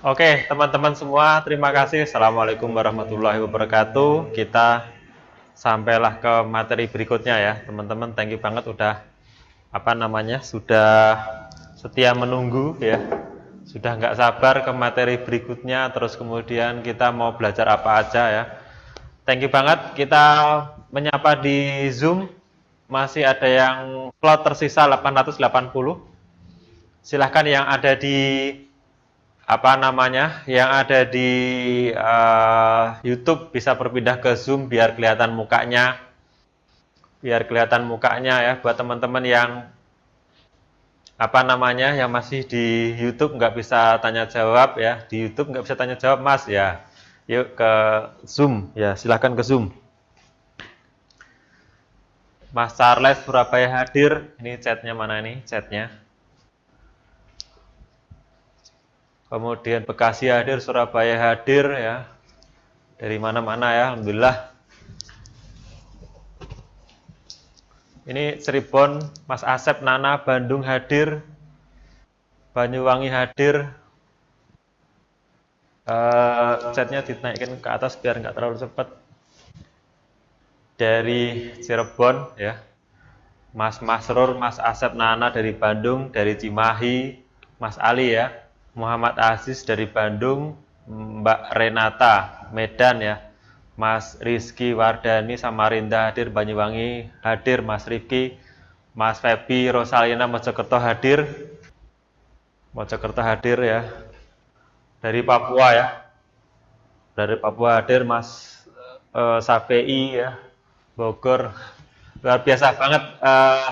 Oke, teman-teman semua, terima kasih. Assalamualaikum warahmatullahi wabarakatuh. Kita sampailah ke materi berikutnya ya, teman-teman. Thank you banget udah sudah setia menunggu ya. Sudah nggak sabar ke materi berikutnya. Terus kemudian kita mau belajar apa aja ya. Thank you banget. Kita menyapa di Zoom. Masih ada yang slot tersisa 880. Silahkan yang ada di yang ada di YouTube bisa berpindah ke Zoom biar kelihatan mukanya ya. Buat teman-teman yang yang masih di YouTube nggak bisa tanya jawab ya, di YouTube nggak bisa tanya jawab Mas ya, yuk ke Zoom ya, silahkan ke Zoom. Mas Charles Surabaya hadir. Ini chatnya mana nih, chatnya? Kemudian Bekasi hadir, Surabaya hadir ya. Dari mana-mana ya, alhamdulillah. Ini Cirebon, Mas Asep, Nana, Bandung hadir. Banyuwangi hadir. Chatnya dinaikkan ke atas biar nggak terlalu cepat. Dari Cirebon ya. Mas Masrur, Mas Asep, Nana dari Bandung, dari Cimahi, Mas Ali ya. Muhammad Aziz dari Bandung, Mbak Renata Medan ya, Mas Rizky Wardani Samarinda hadir, Banyuwangi hadir, Mas Rifki, Mas Febi Rosalina Mojokerto hadir, ya, dari Papua ya, hadir Mas Safei ya, Bogor, luar biasa banget,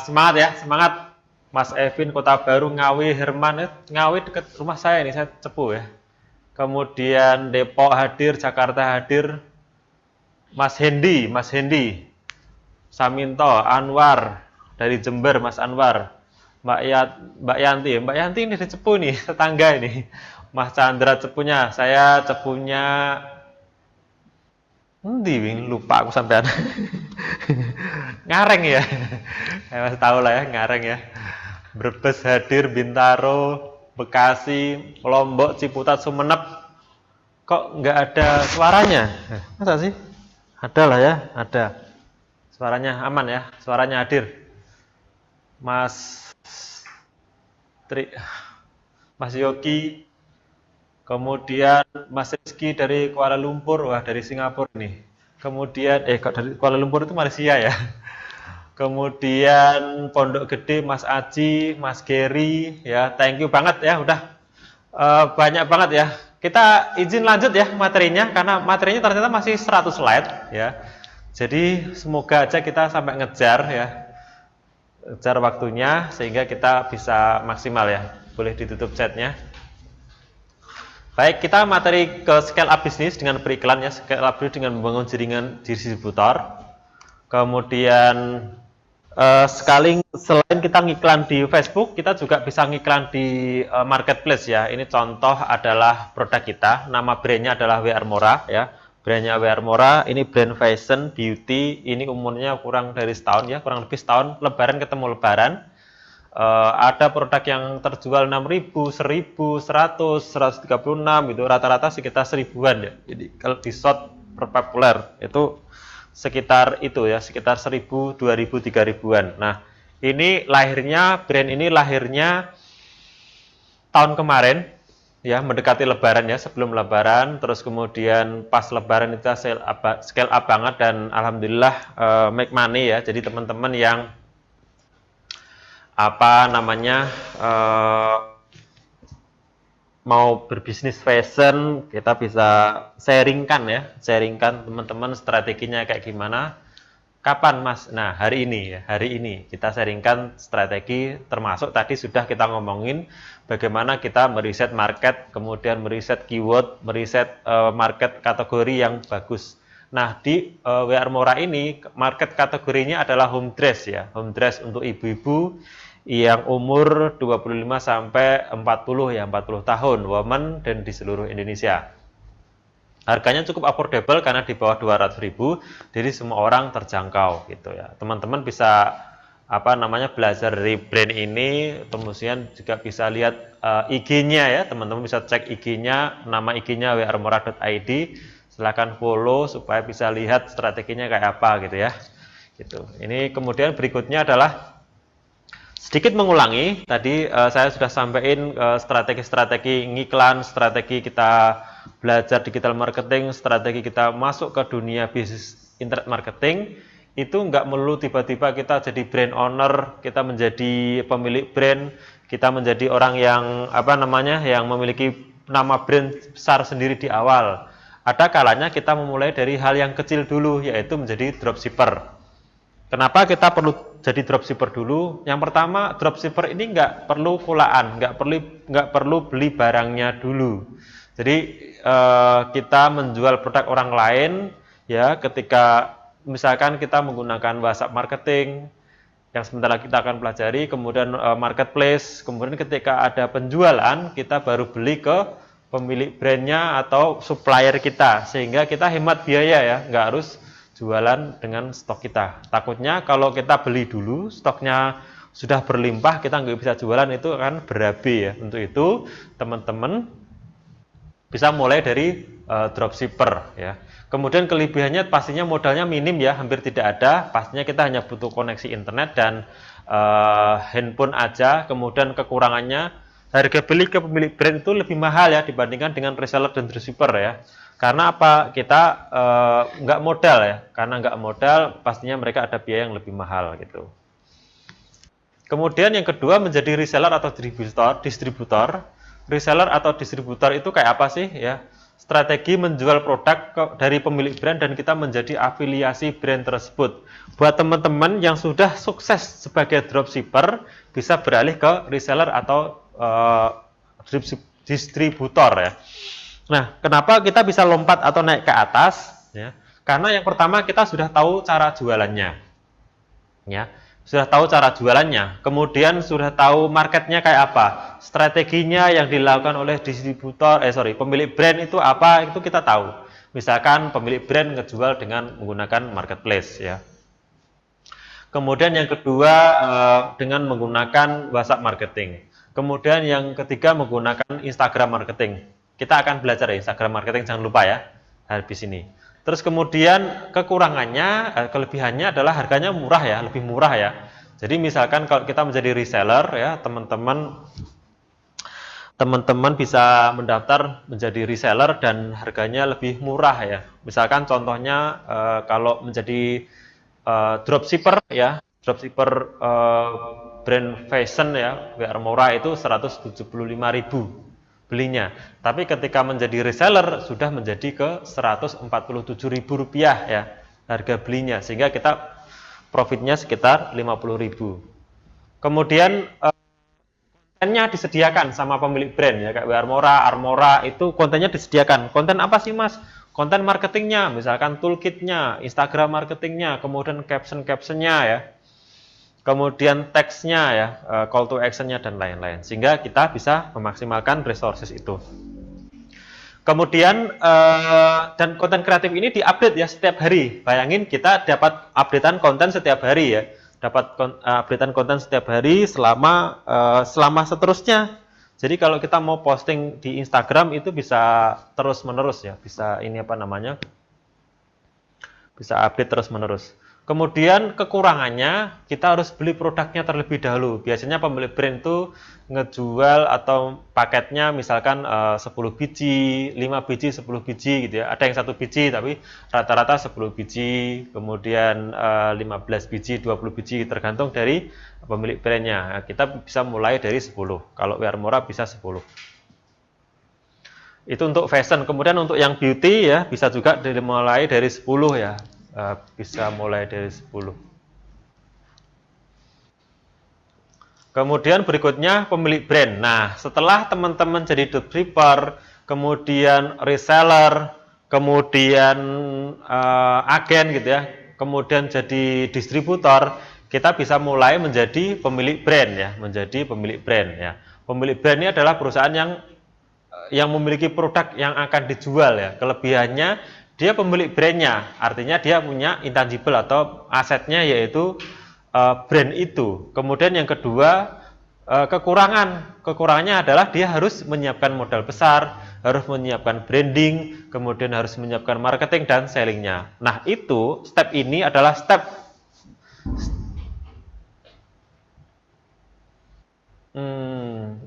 semangat ya, semangat. Mas Evin Kota Baru, Ngawi, Herman, Ngawi dekat rumah saya ini, saya cepu ya. Kemudian Depok hadir, Jakarta hadir, Mas Hendi, Saminto, Anwar dari Jember, Mas Anwar, Mbak Yanti ini dari cepu nih, tetangga ini. Mas Chandra cepunya, saya cepunya lupa aku sampean. Ngareng ya. Saya masih tahu lah ya, Ngareng ya. Brebes hadir, Bintaro, Bekasi, Lombok, Ciputat, Sumeneb. Kok nggak ada suaranya? Masa sih? Ada lah ya, ada. Suaranya aman ya, suaranya hadir. Mas Yogi, kemudian Mas Rizky dari Kuala Lumpur, wah dari Singapura nih. Kemudian, dari Kuala Lumpur itu Malaysia ya. Kemudian Pondok Gede, Mas Aji, Mas Gary, ya, thank you banget ya, udah banyak banget ya. Kita izin lanjut ya materinya, karena materinya ternyata masih 100 slide ya. Jadi semoga aja kita sampai ngejar ya, ngejar waktunya sehingga kita bisa maksimal ya. Boleh ditutup chatnya. Baik, kita materi ke scale up bisnis dengan beriklan ya, scale up dengan membangun jaringan distributor. Kemudian selain kita ngiklan di Facebook, kita juga bisa ngiklan di marketplace ya. Ini contoh adalah produk kita, nama brandnya adalah We Are Mora ya. Brandnya We Are Mora, ini brand fashion, beauty, ini umurnya kurang dari setahun ya, kurang lebih setahun, lebaran ketemu lebaran. Ada produk yang terjual 6.000, 1.000, 100, 136 gitu, rata-rata sekitar 1000-an ya. Jadi kalau di short populer itu sekitar itu ya, sekitar 1.000, 2.000, 3.000-an. Nah, brand ini lahirnya tahun kemarin ya, mendekati lebaran ya, sebelum lebaran, terus kemudian pas lebaran itu scale up banget dan alhamdulillah make money ya. Jadi teman-teman yang mau berbisnis fashion, kita bisa sharingkan teman-teman strateginya kayak gimana. Kapan Mas? Nah, hari ini kita sharingkan strategi, termasuk tadi sudah kita ngomongin bagaimana kita meriset market, kemudian meriset keyword, meriset market kategori yang bagus. Nah, di We Are Mora ini market kategorinya adalah home dress ya, home dress untuk ibu-ibu yang umur 25 sampai 40 ya, 40 tahun, woman dan di seluruh Indonesia. Harganya cukup affordable karena di bawah 200.000, jadi semua orang terjangkau gitu ya. Teman-teman bisa apa namanya belajar dari brand ini, kemudian juga bisa lihat IG-nya ya, teman-teman bisa cek IG-nya, nama IG-nya wearmora.id, silahkan follow supaya bisa lihat strateginya kayak apa gitu ya. Gitu. Ini kemudian berikutnya adalah sedikit mengulangi, tadi saya sudah sampaikan strategi-strategi ngiklan, strategi kita belajar digital marketing, strategi kita masuk ke dunia bisnis internet marketing. Itu nggak melulu tiba-tiba kita jadi brand owner, kita menjadi pemilik brand, kita menjadi orang yang apa namanya, yang memiliki nama brand besar sendiri di awal. Ada kalanya kita memulai dari hal yang kecil dulu, yaitu menjadi dropshipper. Kenapa kita perlu jadi dropshipper dulu? Yang pertama, dropshipper ini nggak perlu kulaan, nggak perlu beli barangnya dulu. Jadi kita menjual produk orang lain, ya ketika misalkan kita menggunakan WhatsApp marketing yang sebentar lagi kita akan pelajari, kemudian marketplace, kemudian ketika ada penjualan kita baru beli ke pemilik brandnya atau supplier kita, sehingga kita hemat biaya ya, nggak harus jualan dengan stok kita. Takutnya kalau kita beli dulu stoknya sudah berlimpah, kita nggak bisa jualan, itu akan berabe ya. Untuk itu teman-teman bisa mulai dari dropshipper ya. Kemudian kelebihannya pastinya modalnya minim ya, hampir tidak ada. Pastinya kita hanya butuh koneksi internet dan handphone aja. Kemudian kekurangannya harga beli ke pemilik brand itu lebih mahal ya dibandingkan dengan reseller dan dropshipper ya. Karena apa? Kita nggak modal ya. Karena nggak modal, pastinya mereka ada biaya yang lebih mahal gitu. Kemudian yang kedua menjadi reseller atau distributor. Reseller atau distributor itu kayak apa sih ya? Strategi menjual produk dari pemilik brand dan kita menjadi afiliasi brand tersebut. Buat teman-teman yang sudah sukses sebagai dropshipper, bisa beralih ke reseller atau distributor ya. Nah, kenapa kita bisa lompat atau naik ke atas? Ya, karena yang pertama kita sudah tahu cara jualannya, ya, sudah tahu cara jualannya. Kemudian sudah tahu marketnya kayak apa, strateginya yang dilakukan oleh pemilik brand itu apa, itu kita tahu. Misalkan pemilik brand ngejual dengan menggunakan marketplace, ya. Kemudian yang kedua dengan menggunakan WhatsApp marketing. Kemudian yang ketiga menggunakan Instagram marketing. Kita akan belajar ya, Instagram marketing, jangan lupa ya habis ini. Terus kemudian kekurangannya, kelebihannya adalah harganya murah ya, lebih murah ya. Jadi misalkan kalau kita menjadi reseller ya, teman-teman bisa mendaftar menjadi reseller dan harganya lebih murah ya. Misalkan contohnya kalau menjadi dropshipper ya, dropshipper brand fashion ya, wearmora itu 175.000 belinya. Tapi ketika menjadi reseller sudah menjadi ke Rp147.000 ya harga belinya, sehingga kita profitnya sekitar 50.000. Kemudian kontennya disediakan sama pemilik brand ya, kayak wearmora, armora itu kontennya disediakan. Konten apa sih Mas? Konten marketingnya, misalkan toolkitnya, Instagram marketingnya, kemudian caption-captionnya ya, kemudian teksnya ya, call to actionnya dan lain-lain, sehingga kita bisa memaksimalkan resources itu. Kemudian dan konten kreatif ini diupdate ya setiap hari. Bayangin kita dapat updatean konten setiap hari ya, dapat updatean konten setiap hari selama seterusnya. Jadi kalau kita mau posting di Instagram itu bisa terus menerus ya, bisa bisa update terus menerus. Kemudian kekurangannya kita harus beli produknya terlebih dahulu. Biasanya pemilik brand itu ngejual atau paketnya misalkan 10 biji, 5 biji, 10 biji gitu ya. Ada yang 1 biji tapi rata-rata 10 biji, kemudian 15 biji, 20 biji tergantung dari pemilik brandnya. Kita bisa mulai dari 10. Kalau wearmora bisa 10. Itu untuk fashion. Kemudian untuk yang beauty ya bisa juga dimulai dari 10 ya. Bisa mulai dari 10. Kemudian berikutnya pemilik brand. Nah, setelah teman-teman jadi dropshipper, kemudian reseller, kemudian agen gitu ya, kemudian jadi distributor, kita bisa mulai menjadi pemilik brand ya, menjadi pemilik brand ya. Pemilik brand ini adalah perusahaan yang memiliki produk yang akan dijual ya. Kelebihannya dia pemilik brandnya, artinya dia punya intangible atau asetnya, yaitu brand itu. Kemudian yang kedua, kekurangannya adalah dia harus menyiapkan modal besar, harus menyiapkan branding, kemudian harus menyiapkan marketing dan sellingnya. Nah, itu step ini adalah step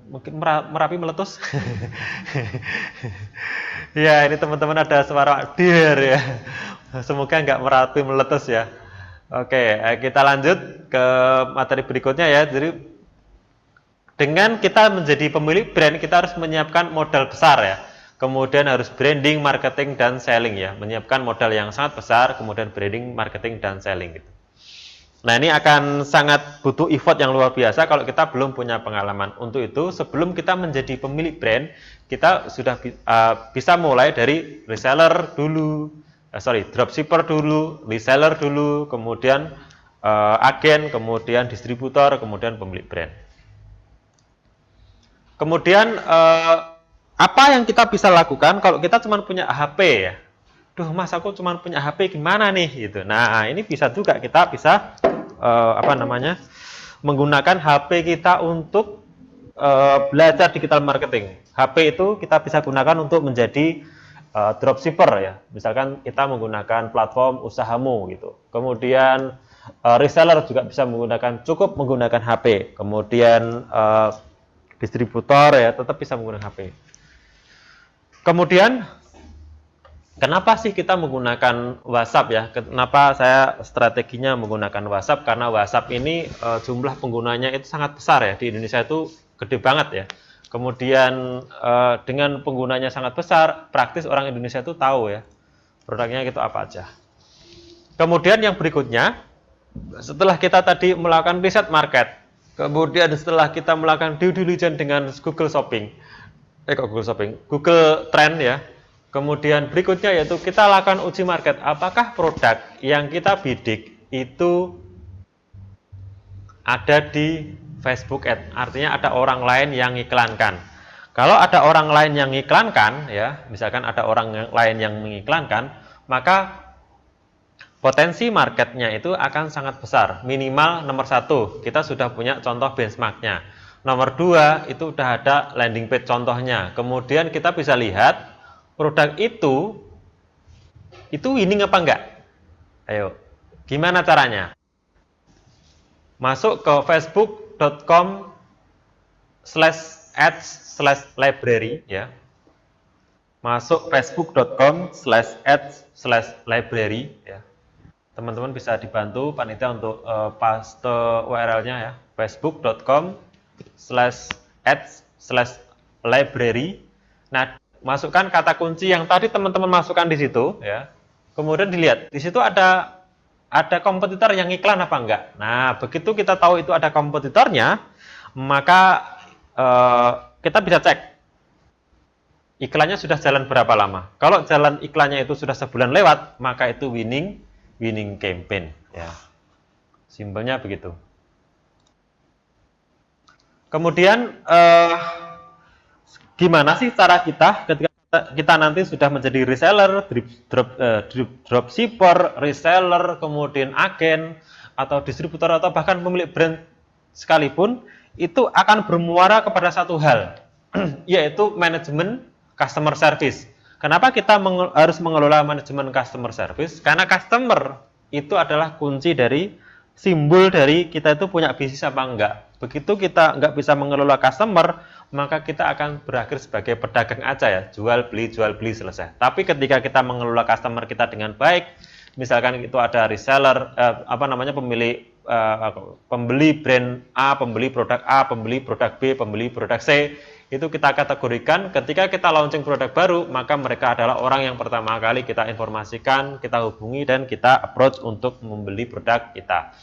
mungkin Merapi meletus. Ya, ini teman-teman ada suara deer ya. Semoga nggak Merapi meletus ya. Oke, kita lanjut ke materi berikutnya ya. Jadi dengan kita menjadi pemilik brand, kita harus menyiapkan modal besar ya. Kemudian harus branding, marketing, dan selling ya. Menyiapkan modal yang sangat besar, kemudian branding, marketing, dan selling gitu. Nah, ini akan sangat butuh effort yang luar biasa kalau kita belum punya pengalaman. Untuk itu, sebelum kita menjadi pemilik brand, kita sudah bisa mulai dari reseller dulu, dropshipper dulu, reseller dulu, kemudian agen, kemudian distributor, kemudian pemilik brand. Kemudian apa yang kita bisa lakukan kalau kita cuma punya HP ya? Duh, Mas, aku cuma punya HP gimana nih gitu. Nah, ini bisa juga kita bisa menggunakan HP kita untuk belajar digital marketing. HP itu kita bisa gunakan untuk menjadi dropshipper ya. Misalkan kita menggunakan platform usahamu gitu. Kemudian reseller juga bisa cukup menggunakan HP. Kemudian distributor ya tetap bisa menggunakan HP. Kemudian kenapa sih kita menggunakan WhatsApp ya? Kenapa saya strateginya menggunakan WhatsApp? Karena WhatsApp ini jumlah penggunanya itu sangat besar ya. Di Indonesia itu gede banget ya. Kemudian dengan penggunanya sangat besar, praktis orang Indonesia itu tahu ya produknya itu apa aja. Kemudian yang berikutnya, setelah kita tadi melakukan riset market, kemudian setelah kita melakukan due diligence dengan Google Trend ya. Kemudian berikutnya yaitu kita lakukan uji market. Apakah produk yang kita bidik itu ada di Facebook Ad? Artinya ada orang lain yang mengiklankan. Kalau ada orang lain yang mengiklankan ya, misalkan ada orang lain yang mengiklankan, maka potensi marketnya itu akan sangat besar. Minimal nomor 1, kita sudah punya contoh benchmarknya. Nomor 2, itu sudah ada landing page contohnya. Kemudian kita bisa lihat produk itu winning apa enggak. Ayo, gimana caranya? Masuk ke facebook.com/ads/library ya. Masuk facebook.com/ads/library ya. Teman-teman bisa dibantu panitia untuk paste URL-nya ya, facebook.com/ads/library. Nah, masukkan kata kunci yang tadi teman-teman masukkan di situ ya. Kemudian dilihat di situ ada kompetitor yang iklan apa enggak. Nah, begitu kita tahu itu ada kompetitornya, maka kita bisa cek iklannya sudah jalan berapa lama. Kalau jalan iklannya itu sudah sebulan lewat, maka itu winning campaign ya. Simpelnya begitu. Kemudian gimana sih cara kita ketika kita nanti sudah menjadi reseller, dropshipper, reseller, kemudian agen atau distributor atau bahkan pemilik brand sekalipun, itu akan bermuara kepada satu hal, yaitu manajemen customer service. Kenapa kita harus mengelola manajemen customer service? Karena customer itu adalah kunci dari simbol dari kita itu punya bisnis apa enggak. Begitu kita enggak bisa mengelola customer, maka kita akan berakhir sebagai pedagang aja ya, jual beli selesai. Tapi ketika kita mengelola customer kita dengan baik, misalkan itu ada reseller, pembeli brand A, pembeli produk A, pembeli produk B, pembeli produk C, itu kita kategorikan ketika kita launching produk baru, maka mereka adalah orang yang pertama kali kita informasikan, kita hubungi, dan kita approach untuk membeli produk kita.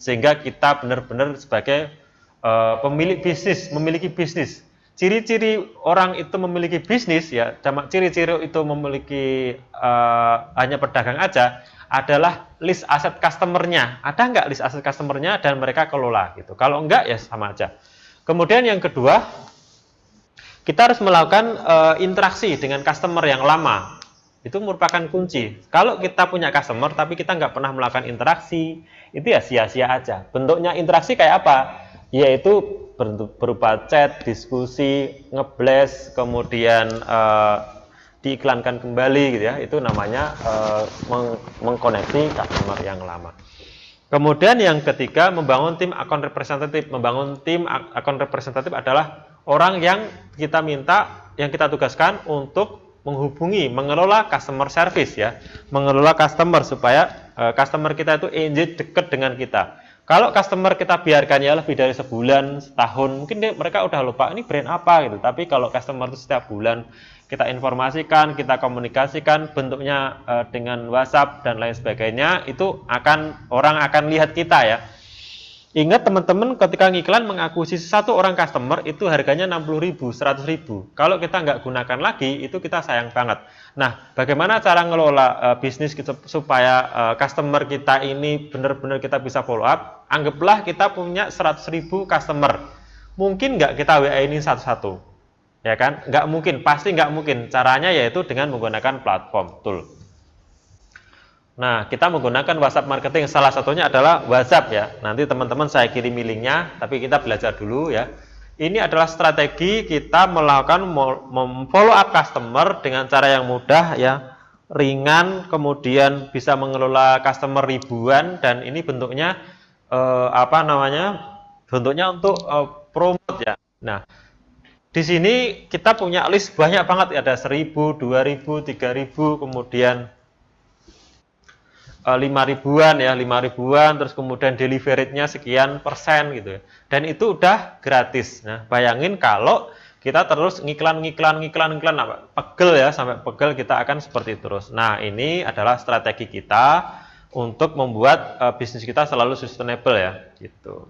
Sehingga kita benar-benar sebagai memiliki bisnis. Ciri-ciri orang itu memiliki bisnis ya, ciri-ciri itu memiliki hanya pedagang aja, adalah list aset customernya. Ada nggak list aset customernya dan mereka kelola gitu. Kalau enggak ya sama aja. Kemudian yang kedua, kita harus melakukan interaksi dengan customer yang lama. Itu merupakan kunci. Kalau kita punya customer tapi kita nggak pernah melakukan interaksi, itu ya sia-sia aja. Bentuknya interaksi kayak apa? Yaitu berupa chat, diskusi, ngeblast, kemudian diiklankan kembali gitu ya. Itu namanya mengkoneksi customer yang lama. Kemudian yang ketiga, membangun tim account representative. Membangun tim account representative adalah orang yang kita minta, yang kita tugaskan untuk menghubungi, mengelola customer service ya, mengelola customer supaya customer kita itu engage dekat dengan kita. Kalau customer kita biarkan ya lebih dari sebulan, setahun, mungkin mereka udah lupa ini brand apa gitu. Tapi kalau customer itu setiap bulan kita informasikan, kita komunikasikan, bentuknya dengan WhatsApp dan lain sebagainya, itu orang akan lihat kita ya. Ingat teman-teman, ketika ngiklan mengakuisisi satu orang customer itu harganya 60.000, 100.000. Kalau kita nggak gunakan lagi, itu kita sayang banget. Nah, bagaimana cara ngelola bisnis kita supaya customer kita ini benar-benar kita bisa follow up? Anggaplah kita punya 100.000 customer. Mungkin nggak kita WA ini satu-satu? Ya kan? Nggak mungkin, pasti nggak mungkin. Caranya yaitu dengan menggunakan platform tool. Nah, kita menggunakan WhatsApp marketing, salah satunya adalah WhatsApp ya. Nanti teman-teman saya kirim linknya, tapi kita belajar dulu ya. Ini adalah strategi kita melakukan follow up customer dengan cara yang mudah ya, ringan, kemudian bisa mengelola customer ribuan, dan ini bentuknya bentuknya untuk promote ya. Nah, di sini kita punya list banyak banget, ada 1.000, 2.000, 3.000, kemudian 5.000-an ya, 5.000-an, terus kemudian delivery rate-nya sekian persen gitu ya. Dan itu udah gratis. Nah, bayangin kalau kita terus ngiklan apa? Pegel ya, sampai pegel kita akan seperti terus. Nah, ini adalah strategi kita untuk membuat bisnis kita selalu sustainable ya, gitu.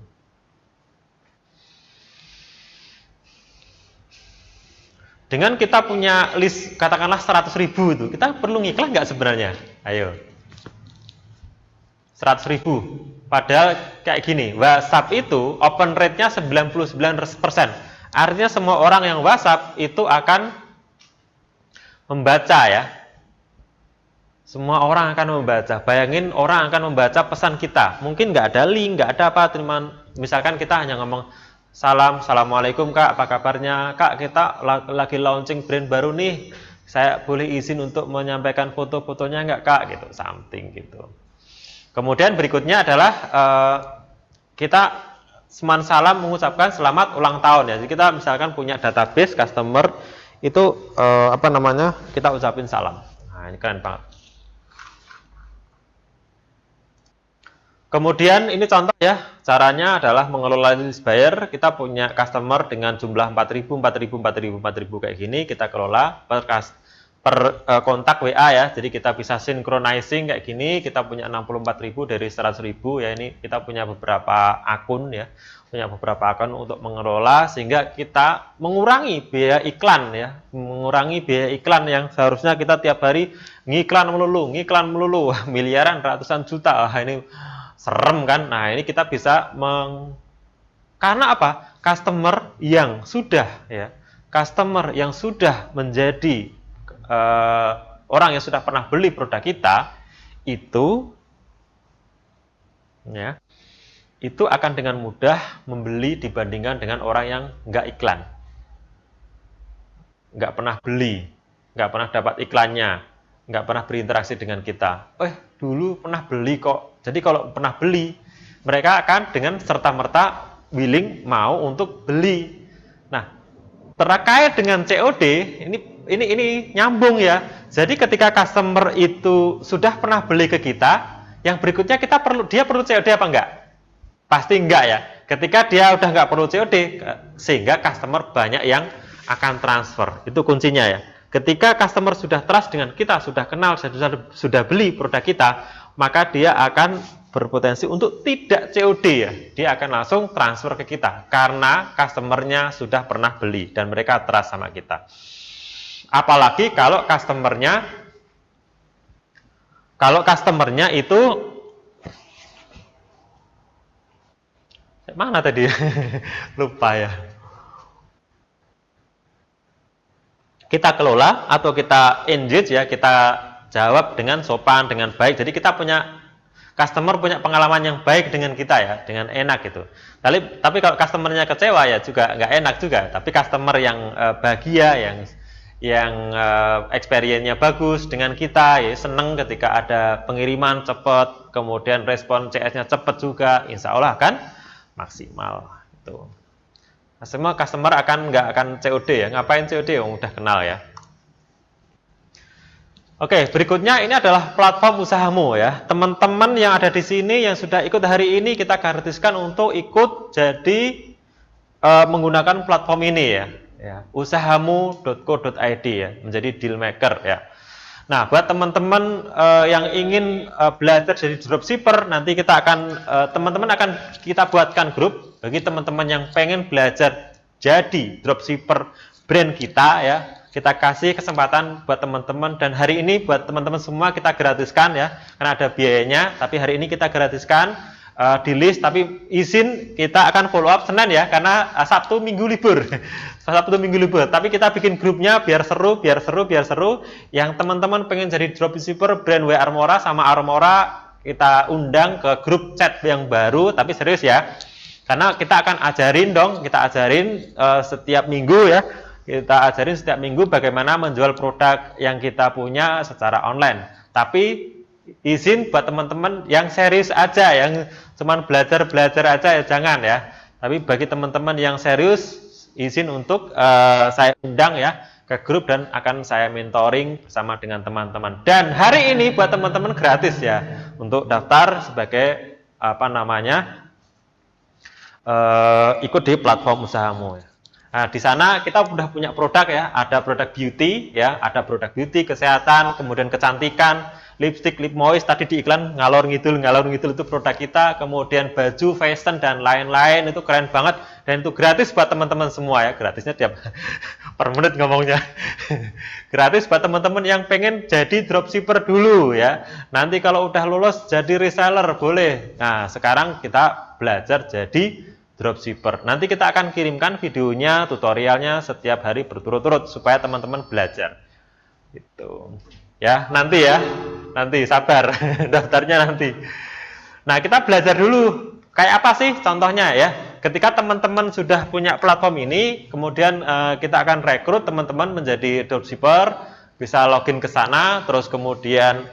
Dengan kita punya list katakanlah 100.000 itu, kita perlu ngiklan nggak sebenarnya? Ayo. 100.000. Padahal kayak gini, WhatsApp itu open rate-nya 99%. Artinya semua orang yang WhatsApp itu akan membaca ya. Semua orang akan membaca. Bayangin orang akan membaca pesan kita. Mungkin nggak ada link, nggak ada apa. Misalkan kita hanya ngomong, Assalamualaikum Kak, apa kabarnya? Kak, kita lagi launching brand baru nih. Saya boleh izin untuk menyampaikan foto-fotonya nggak Kak? Gitu, something gitu. Kemudian berikutnya adalah kita salam mengucapkan selamat ulang tahun ya. Jadi kita misalkan punya database customer itu kita ucapin salam. Nah, ini keren banget. Kemudian ini contoh ya, caranya adalah mengelola list buyer. Kita punya customer dengan jumlah 4.000 kayak gini, kita kelola per kontak WA ya. Jadi kita bisa synchronizing kayak gini. Kita punya 64.000 dari 100.000 ya. Ini kita punya beberapa akun ya, punya beberapa akun untuk mengelola, sehingga kita mengurangi biaya iklan ya, mengurangi biaya iklan yang seharusnya kita tiap hari ngiklan melulu miliaran, ratusan juta. Ini serem kan? Nah, ini kita bisa karena apa? Customer yang sudah menjadi orang yang sudah pernah beli produk kita itu akan dengan mudah membeli dibandingkan dengan orang yang nggak iklan, nggak pernah beli, nggak pernah dapat iklannya, nggak pernah berinteraksi dengan kita. Dulu pernah beli kok. Jadi kalau pernah beli, mereka akan dengan serta-merta mau untuk beli. Nah, terkait dengan COD ini nyambung ya. Jadi ketika customer itu sudah pernah beli ke kita, yang berikutnya dia perlu COD apa enggak? Pasti enggak ya. Ketika dia udah enggak perlu COD, sehingga customer banyak yang akan transfer. Itu kuncinya ya. Ketika customer sudah trust dengan kita, sudah kenal, sudah beli produk kita, maka dia akan berpotensi untuk tidak COD ya. Dia akan langsung transfer ke kita karena customernya sudah pernah beli dan mereka trust sama kita. Apalagi kalau customernya itu mana tadi? Lupa ya. kita kelola atau kita engage ya, kita jawab dengan sopan, dengan baik. Jadi kita punya customer punya pengalaman yang baik dengan kita ya, dengan enak gitu. Tapi kalau customernya kecewa ya juga nggak enak juga. Tapi customer yang bahagia, yang experience-nya bagus dengan kita, ya seneng ketika ada pengiriman cepat, kemudian respon CS-nya cepat juga, insya Allah kan maksimal. Itu. Semua customer nggak akan COD ya. Ngapain COD? Udah kenal ya. Oke, berikutnya ini adalah platform usahamu ya. Teman-teman yang ada di sini yang sudah ikut hari ini kita gratiskan untuk ikut jadi menggunakan platform ini ya. Usahamu.co.id ya, menjadi deal maker ya. Nah, buat teman-teman yang ingin belajar jadi dropshipper, nanti kita akan teman-teman akan kita buatkan grup bagi teman-teman yang pengen belajar jadi dropshipper brand kita ya. Kita kasih kesempatan buat teman-teman, dan hari ini buat teman-teman semua kita gratiskan ya, karena ada biayanya, tapi hari ini kita gratiskan di list, tapi izin kita akan follow up Senin ya, karena Sabtu Minggu libur. Sabtu Minggu libur, tapi kita bikin grupnya biar seru. Yang teman-teman pengen jadi dropshipper brand WeArmora sama Armora, kita undang ke grup chat yang baru, tapi serius ya. Karena kita akan ajarin setiap minggu ya. Kita ajarin setiap minggu bagaimana menjual produk yang kita punya secara online. Tapi izin buat teman-teman yang serius aja, yang cuman belajar aja ya jangan ya. Tapi bagi teman-teman yang serius, izin untuk saya undang ya ke grup dan akan saya mentoring bersama dengan teman-teman. Dan hari ini buat teman-teman gratis ya untuk daftar sebagai ikut di platform usahamu ya. Nah, di sana kita sudah punya produk ya, ada produk beauty ya, ada produk beauty, kesehatan, kemudian kecantikan, lipstick, lip moist, tadi di iklan ngalor ngidul itu produk kita, kemudian baju, fashion dan lain-lain, itu keren banget dan itu gratis buat teman-teman semua ya, gratisnya tiap per menit ngomongnya. Gratis buat teman-teman yang pengen jadi dropshipper dulu ya. Nanti kalau udah lulus jadi reseller boleh. Nah, sekarang kita belajar jadi dropshipper. Nanti kita akan kirimkan videonya, tutorialnya setiap hari berturut-turut supaya teman-teman belajar. Gitu. Ya, nanti sabar daftarnya nanti. Nah, kita belajar dulu. Kayak apa sih contohnya ya? Ketika teman-teman sudah punya platform ini, kemudian kita akan rekrut teman-teman menjadi dropshipper, bisa login ke sana, terus kemudian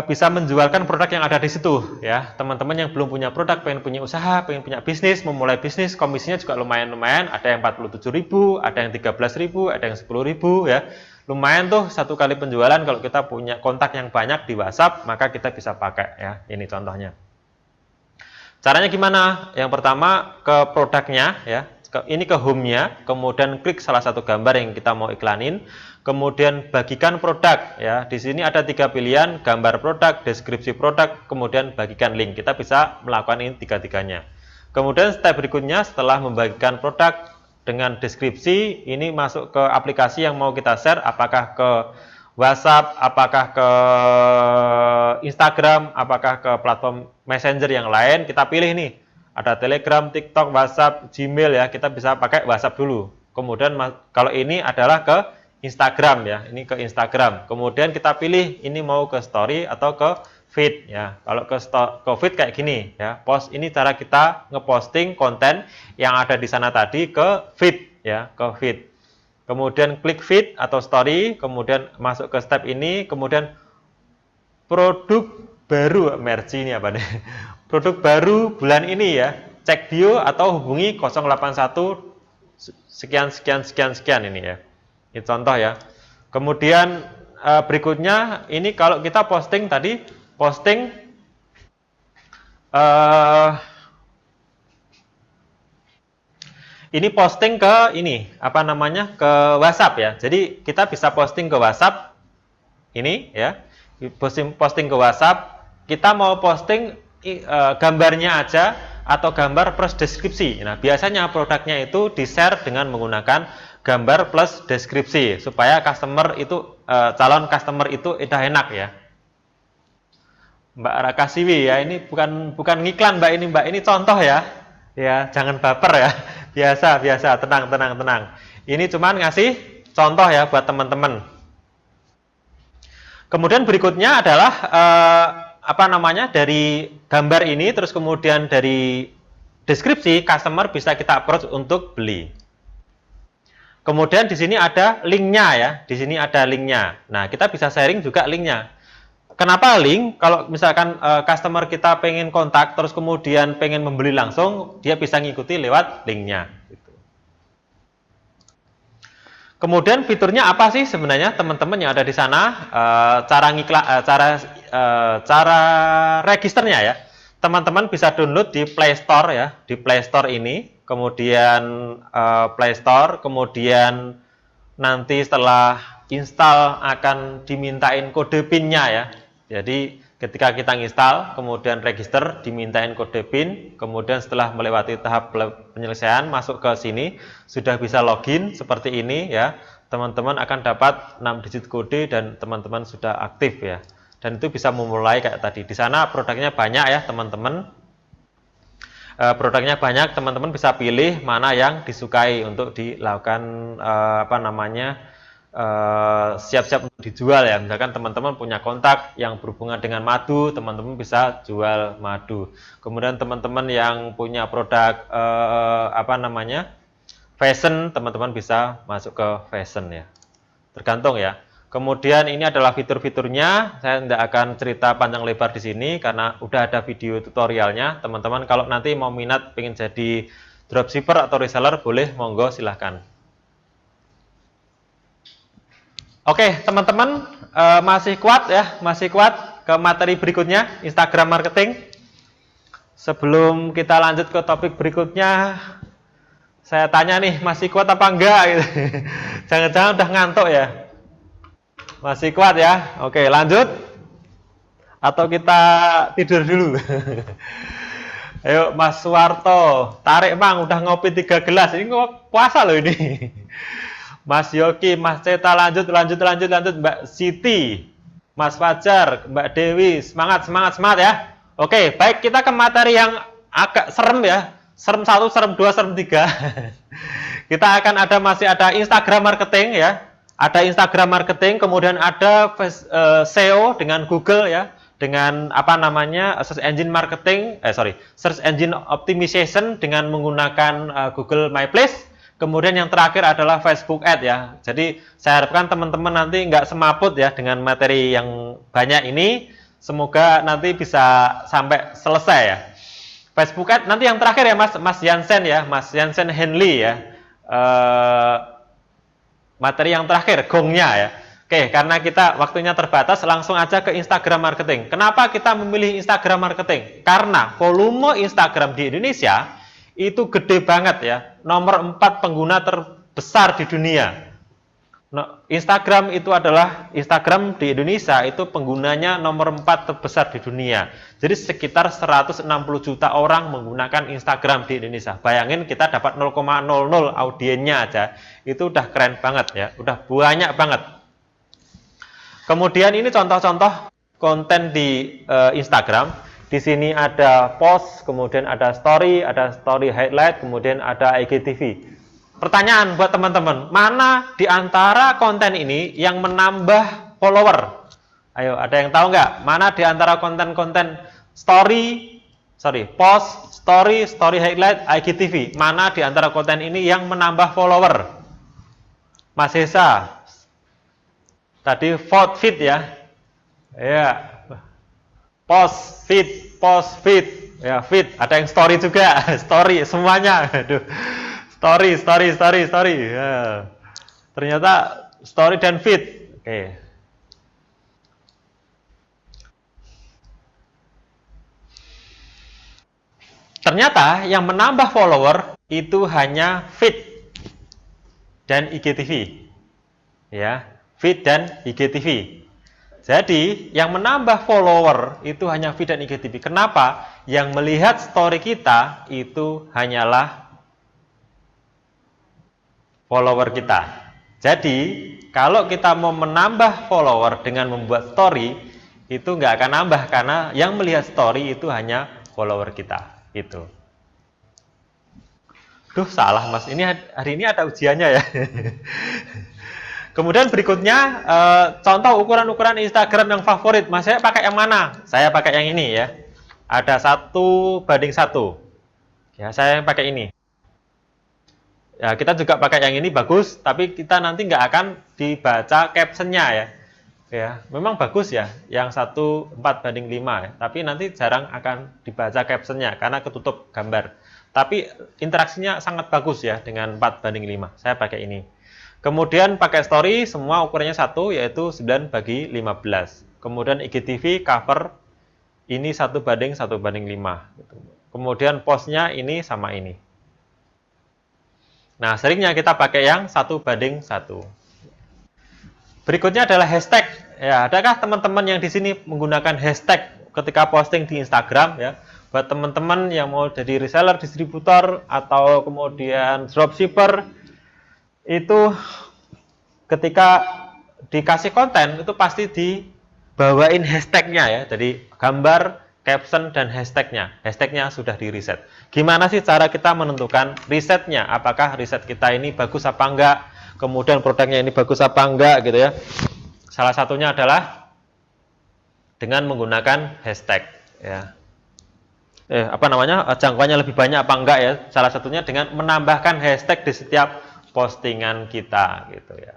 bisa menjualkan produk yang ada di situ ya. Teman-teman yang belum punya produk, pengen punya usaha, pengen punya bisnis, memulai bisnis, komisinya juga lumayan, ada yang 47.000, ada yang 13.000, ada yang 10.000 ya. Lumayan tuh satu kali penjualan. Kalau kita punya kontak yang banyak di WhatsApp, maka kita bisa pakai ya. Ini contohnya. Caranya gimana? Yang pertama ke produknya ya. Ini ke home-nya, kemudian klik salah satu gambar yang kita mau iklanin, kemudian bagikan produk ya. Di sini ada 3 pilihan, gambar produk, deskripsi produk, kemudian bagikan link. Kita bisa melakukan ini 3-tiganya. Kemudian step berikutnya setelah membagikan produk dengan deskripsi, ini masuk ke aplikasi yang mau kita share, apakah ke WhatsApp, apakah ke Instagram, apakah ke platform Messenger yang lain. Kita pilih nih. Ada Telegram, TikTok, WhatsApp, Gmail ya. Kita bisa pakai WhatsApp dulu. Kemudian kalau ini adalah ke Instagram ya. Ini ke Instagram. Kemudian kita pilih ini mau ke story atau ke feed ya. Kalau ke feed kayak gini ya. Post ini cara kita ngeposting konten yang ada di sana tadi ke feed ya, ke feed. Kemudian klik feed atau story, kemudian masuk ke step ini, kemudian produk baru, merci ini apa nih? Produk baru bulan ini ya, cek bio atau hubungi 081 sekian ini ya. Ini contoh ya. Kemudian berikutnya ini kalau kita posting tadi, ini posting ke ini apa namanya, ke WhatsApp ya. Jadi kita bisa posting ke WhatsApp ini ya, posting ke WhatsApp. Kita mau posting gambarnya aja atau gambar plus deskripsi. Nah, biasanya produknya itu di-share dengan menggunakan gambar plus deskripsi supaya customer itu calon customer itu udah enak ya. Mbak Rakasiwi ya, ini bukan ngiklan Mbak, ini contoh ya. Ya, jangan baper ya. Biasa, tenang. Ini cuman ngasih contoh ya buat teman-teman. Kemudian berikutnya adalah apa namanya, dari gambar ini, terus kemudian dari deskripsi, customer bisa kita approach untuk beli. Kemudian di sini ada linknya ya, di sini ada linknya. Nah, kita bisa sharing juga linknya. Kenapa link? Kalau misalkan customer kita pengen kontak, terus kemudian pengen membeli langsung, dia bisa ngikuti lewat linknya. Gitu. Kemudian fiturnya apa sih sebenarnya teman-teman yang ada di sana? Cara registernya ya. Teman-teman bisa download di Play Store ya, di Play Store ini. Kemudian Play Store, kemudian nanti setelah install akan dimintain kode PIN-nya ya. Jadi ketika kita install, kemudian register, dimintain kode PIN, kemudian setelah melewati tahap penyelesaian, masuk ke sini, sudah bisa login seperti ini ya. Teman-teman akan dapat 6 digit kode dan teman-teman sudah aktif ya. Dan itu bisa memulai kayak tadi. Di sana produknya banyak ya teman-teman. Produknya banyak, teman-teman bisa pilih mana yang disukai untuk dilakukan apa namanya, siap-siap untuk dijual ya. Misalkan teman-teman punya kontak yang berhubungan dengan madu, teman-teman bisa jual madu. Kemudian teman-teman yang punya produk apa namanya, fashion, teman-teman bisa masuk ke fashion ya. Tergantung ya. Kemudian ini adalah fitur-fiturnya. Saya tidak akan cerita panjang lebar di sini karena udah ada video tutorialnya. Teman-teman kalau nanti mau minat pengen jadi dropshipper atau reseller, boleh, monggo silahkan. Oke, teman-teman, masih kuat ya, masih kuat ke materi berikutnya, Instagram marketing. Sebelum kita lanjut ke topik berikutnya, saya tanya nih, masih kuat apa enggak? Jangan-jangan udah ngantuk ya. Masih kuat ya? Oke, lanjut. Atau kita tidur dulu? Ayo Mas Suwarto, tarik Bang, udah ngopi 3 gelas. Ini puasa loh ini. Mas Yoki, Mas Ceta, lanjut. Mbak Siti, Mas Fajar, Mbak Dewi, semangat ya. Oke, baik, kita ke materi yang agak serem ya. Serem 1, serem 2, serem 3. Kita akan masih ada Instagram marketing ya. Ada Instagram marketing, kemudian ada SEO dengan Google ya, dengan apa namanya, search engine marketing, search engine optimization dengan menggunakan Google My Place. Kemudian yang terakhir adalah Facebook Ad ya. Jadi saya harapkan teman-teman nanti nggak semaput ya dengan materi yang banyak ini. Semoga nanti bisa sampai selesai ya. Facebook Ad nanti yang terakhir ya Mas Jansen ya, Mas Jansen Henley ya. Materi yang terakhir, gongnya ya. Oke, karena kita waktunya terbatas, langsung aja ke Instagram marketing. Kenapa kita memilih Instagram marketing? Karena volume Instagram di Indonesia itu gede banget ya. Nomor 4 pengguna terbesar di dunia. Instagram di Indonesia itu penggunanya nomor 4 terbesar di dunia. Jadi sekitar 160 juta orang menggunakan Instagram di Indonesia. Bayangin kita dapat 0,00 audiennya aja. Itu udah keren banget ya, udah banyak banget. Kemudian ini contoh-contoh konten di Instagram. Di sini ada post, kemudian ada story highlight, kemudian ada IGTV. Pertanyaan buat teman-teman, mana di antara konten ini yang menambah follower? Ayo, ada yang tahu nggak? Mana di antara konten-konten post, story highlight, IGTV? Mana di antara konten ini yang menambah follower? Mas Hesa, tadi feed ya, ya, post feed, ya feed. Ada yang story juga, story semuanya, aduh, story, ya. Ternyata story dan feed, oke. Ternyata yang menambah follower itu hanya feed dan IGTV, ya, feed dan IGTV. Jadi yang menambah follower itu hanya feed dan IGTV. Kenapa? Yang melihat story kita itu hanyalah follower kita. Jadi kalau kita mau menambah follower dengan membuat story, itu nggak akan nambah karena yang melihat story itu hanya follower kita. Gitu. Duh, salah Mas. Ini hari ini ada ujiannya ya. Kemudian berikutnya contoh ukuran-ukuran Instagram yang favorit. Mas saya pakai yang mana? Saya pakai yang ini ya. Ada 1:1. Ya, saya pakai ini. Ya, kita juga pakai yang ini bagus, tapi kita nanti nggak akan dibaca captionnya ya. Ya, memang bagus ya, yang 1:4:5 ya. Tapi nanti jarang akan dibaca captionnya karena ketutup gambar. Tapi interaksinya sangat bagus ya dengan 4:5. Saya pakai ini. Kemudian pakai story, semua ukurannya 1, yaitu 9:15. Kemudian IGTV cover ini 1:1:5. Kemudian postnya ini sama ini. Nah, seringnya kita pakai yang 1:1. Berikutnya adalah hashtag. Ya, adakah teman-teman yang di sini menggunakan hashtag ketika posting di Instagram ya? Buat teman-teman yang mau jadi reseller, distributor, atau kemudian dropshipper, itu ketika dikasih konten itu pasti dibawain hashtagnya ya. Jadi gambar, caption, dan hashtagnya. Hashtagnya sudah di reset. Gimana sih cara kita menentukan risetnya? Apakah riset kita ini bagus apa enggak? Kemudian produknya ini bagus apa enggak gitu ya. Salah satunya adalah dengan menggunakan hashtag ya. Jangkauannya lebih banyak apa enggak ya? Salah satunya dengan menambahkan hashtag di setiap postingan kita gitu ya.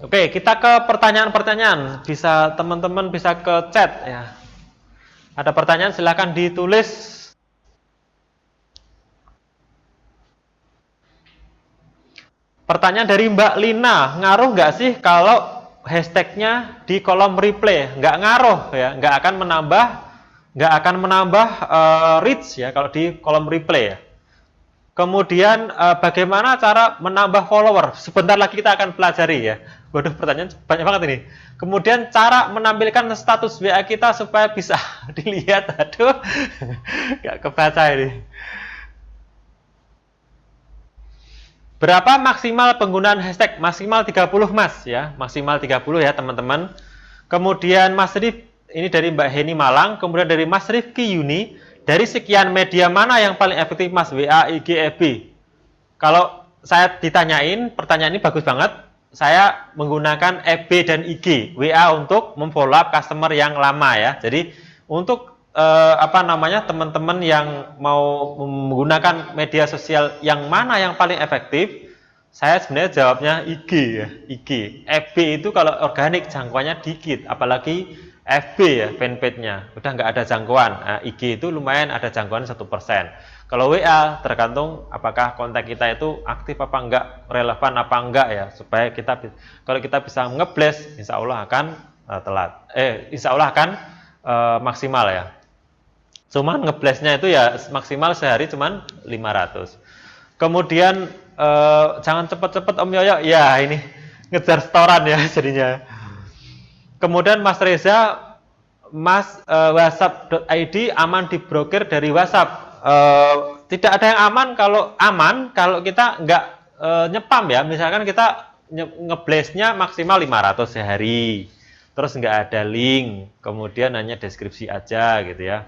Oke, kita ke pertanyaan-pertanyaan. Bisa teman-teman bisa ke chat ya. Ada pertanyaan silakan ditulis. Pertanyaan dari Mbak Lina, ngaruh nggak sih kalau hashtagnya di kolom replay? Nggak ngaruh ya, nggak akan menambah reach ya kalau di kolom replay ya. Kemudian bagaimana cara menambah follower? Sebentar lagi kita akan pelajari ya. Waduh, pertanyaan banyak banget ini. Kemudian cara menampilkan status WA kita supaya bisa dilihat. Aduh, nggak kebaca ini. Berapa maksimal penggunaan hashtag? Maksimal 30 Mas ya, maksimal 30 ya teman-teman. Kemudian Mas Rif, ini dari Mbak Heni Malang, kemudian dari Mas Rifki Yuni, dari sekian media mana yang paling efektif Mas? WA, IG, FB? Kalau saya ditanyain, pertanyaan ini bagus banget. Saya menggunakan FB dan IG, WA untuk memfollow up customer yang lama ya. Jadi untuk teman-teman yang mau menggunakan media sosial yang mana yang paling efektif, saya sebenarnya jawabnya IG ya, IG. FB itu kalau organik jangkauannya dikit, apalagi FB ya, fanpage-nya udah nggak ada jangkauan. Nah, IG itu lumayan ada jangkauan 1%. Kalau WA tergantung apakah kontak kita itu aktif apa enggak, relevan apa enggak ya, supaya kalau kita bisa ngeblast, insya Allah akan insya Allah akan maksimal ya. Cuman ngeblastnya itu ya maksimal sehari cuman 500. Kemudian jangan cepet-cepet Om Yoyo. Ya ini ngejar setoran ya jadinya. Kemudian Mas Reza, Mas WhatsApp.id aman diblokir dari WhatsApp. Tidak ada yang aman kalau kita nggak nyepam ya. Misalkan kita ngeblastnya maksimal 500 sehari. Terus nggak ada link. Kemudian hanya deskripsi aja gitu ya.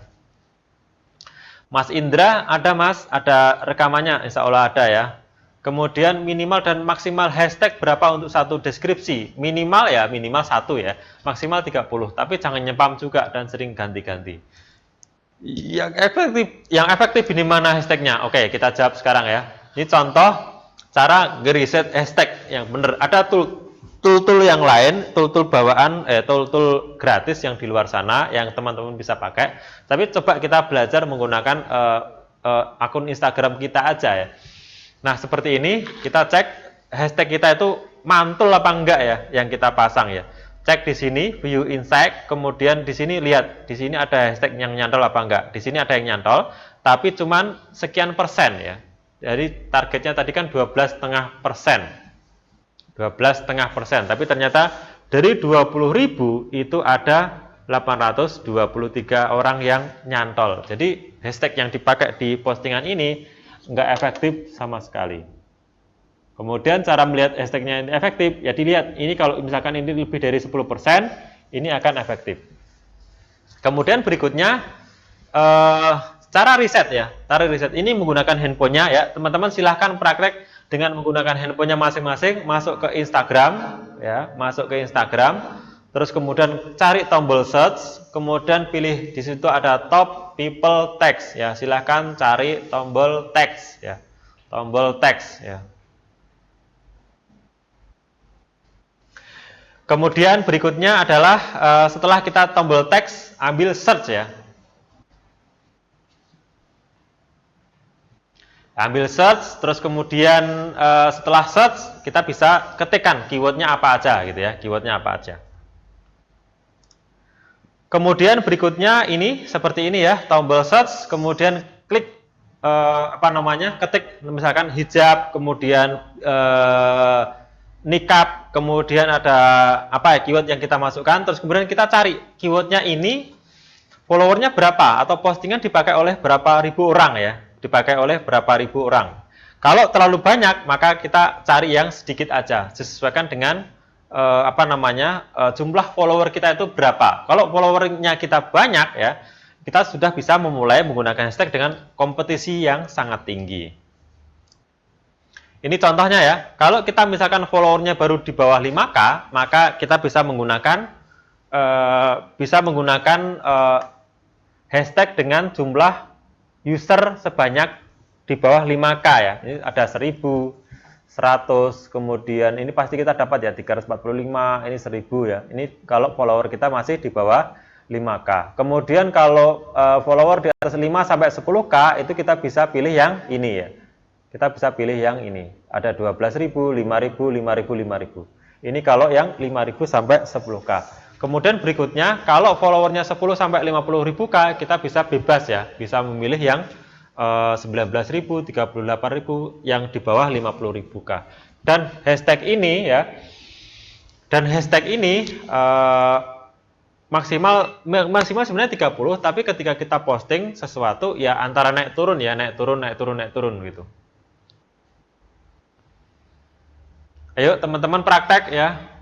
Mas Indra, ada rekamannya, insya Allah ada ya. Kemudian minimal dan maksimal hashtag berapa untuk satu deskripsi? Minimal 1 ya, maksimal 30. Tapi jangan nyepam juga dan sering ganti-ganti. Yang efektif ini mana hashtagnya? Oke, kita jawab sekarang ya. Ini contoh cara ngeriset hashtag yang benar. Ada tool-tool yang lain, tool-tool bawaan, tool-tool gratis yang di luar sana yang teman-teman bisa pakai. Tapi coba kita belajar menggunakan akun Instagram kita aja ya. Nah, seperti ini kita cek hashtag kita itu mantul apa enggak ya yang kita pasang ya. Cek di sini view insight, kemudian di sini lihat di sini ada hashtag yang nyantol apa enggak. Di sini ada yang nyantol, tapi cuman sekian persen ya. Jadi targetnya tadi kan 12,5%. 12,5%, tapi ternyata dari 20.000 itu ada 823 orang yang nyantol. Jadi hashtag yang dipakai di postingan ini nggak efektif sama sekali. Kemudian cara melihat hashtagnya ini efektif, ya dilihat ini kalau misalkan ini lebih dari 10%, ini akan efektif. Kemudian berikutnya cara riset ya, cara riset ini menggunakan handphonenya ya, teman-teman silahkan praktek dengan menggunakan handphonenya masing-masing masuk ke Instagram, ya, masuk ke Instagram, terus kemudian cari tombol search, kemudian pilih di situ ada top people text, ya, silahkan cari tombol text, ya, tombol text, ya. Kemudian berikutnya adalah setelah kita tombol text, ambil search, ya. Ambil search, terus kemudian setelah search kita bisa ketikkan keywordnya apa aja, gitu ya, keywordnya apa aja. Kemudian berikutnya ini seperti ini ya, tombol search, kemudian klik ketik misalkan hijab, kemudian nikab, kemudian ada apa ya keyword yang kita masukkan, terus kemudian kita cari keywordnya ini followernya berapa atau postingan dipakai oleh berapa ribu orang, ya, dipakai oleh berapa ribu orang. Kalau terlalu banyak maka kita cari yang sedikit aja, disesuaikan dengan jumlah follower kita itu berapa. Kalau followernya kita banyak, ya, kita sudah bisa memulai menggunakan hashtag dengan kompetisi yang sangat tinggi. Ini contohnya ya, kalau kita misalkan followernya baru di bawah 5K, maka kita bisa menggunakan hashtag dengan jumlah user sebanyak di bawah 5K, ya. Ini ada 1000, 100, kemudian ini pasti kita dapat ya 345, ini 1000 ya. Ini kalau follower kita masih di bawah 5K. Kemudian kalau follower di atas 5 sampai 10K itu kita bisa pilih yang ini ya. Kita bisa pilih yang ini. Ada 12.000, 5.000, 5.000, 5.000. Ini kalau yang 5.000 sampai 10K. Kemudian berikutnya kalau followernya 10 sampai 50.000K kita bisa bebas ya, bisa memilih yang 19.000, 38.000 yang di bawah 50.000K. Dan hashtag ini ya, maksimal sebenarnya 30, tapi ketika kita posting sesuatu ya antara naik turun ya, naik turun gitu. Ayo teman-teman praktek ya.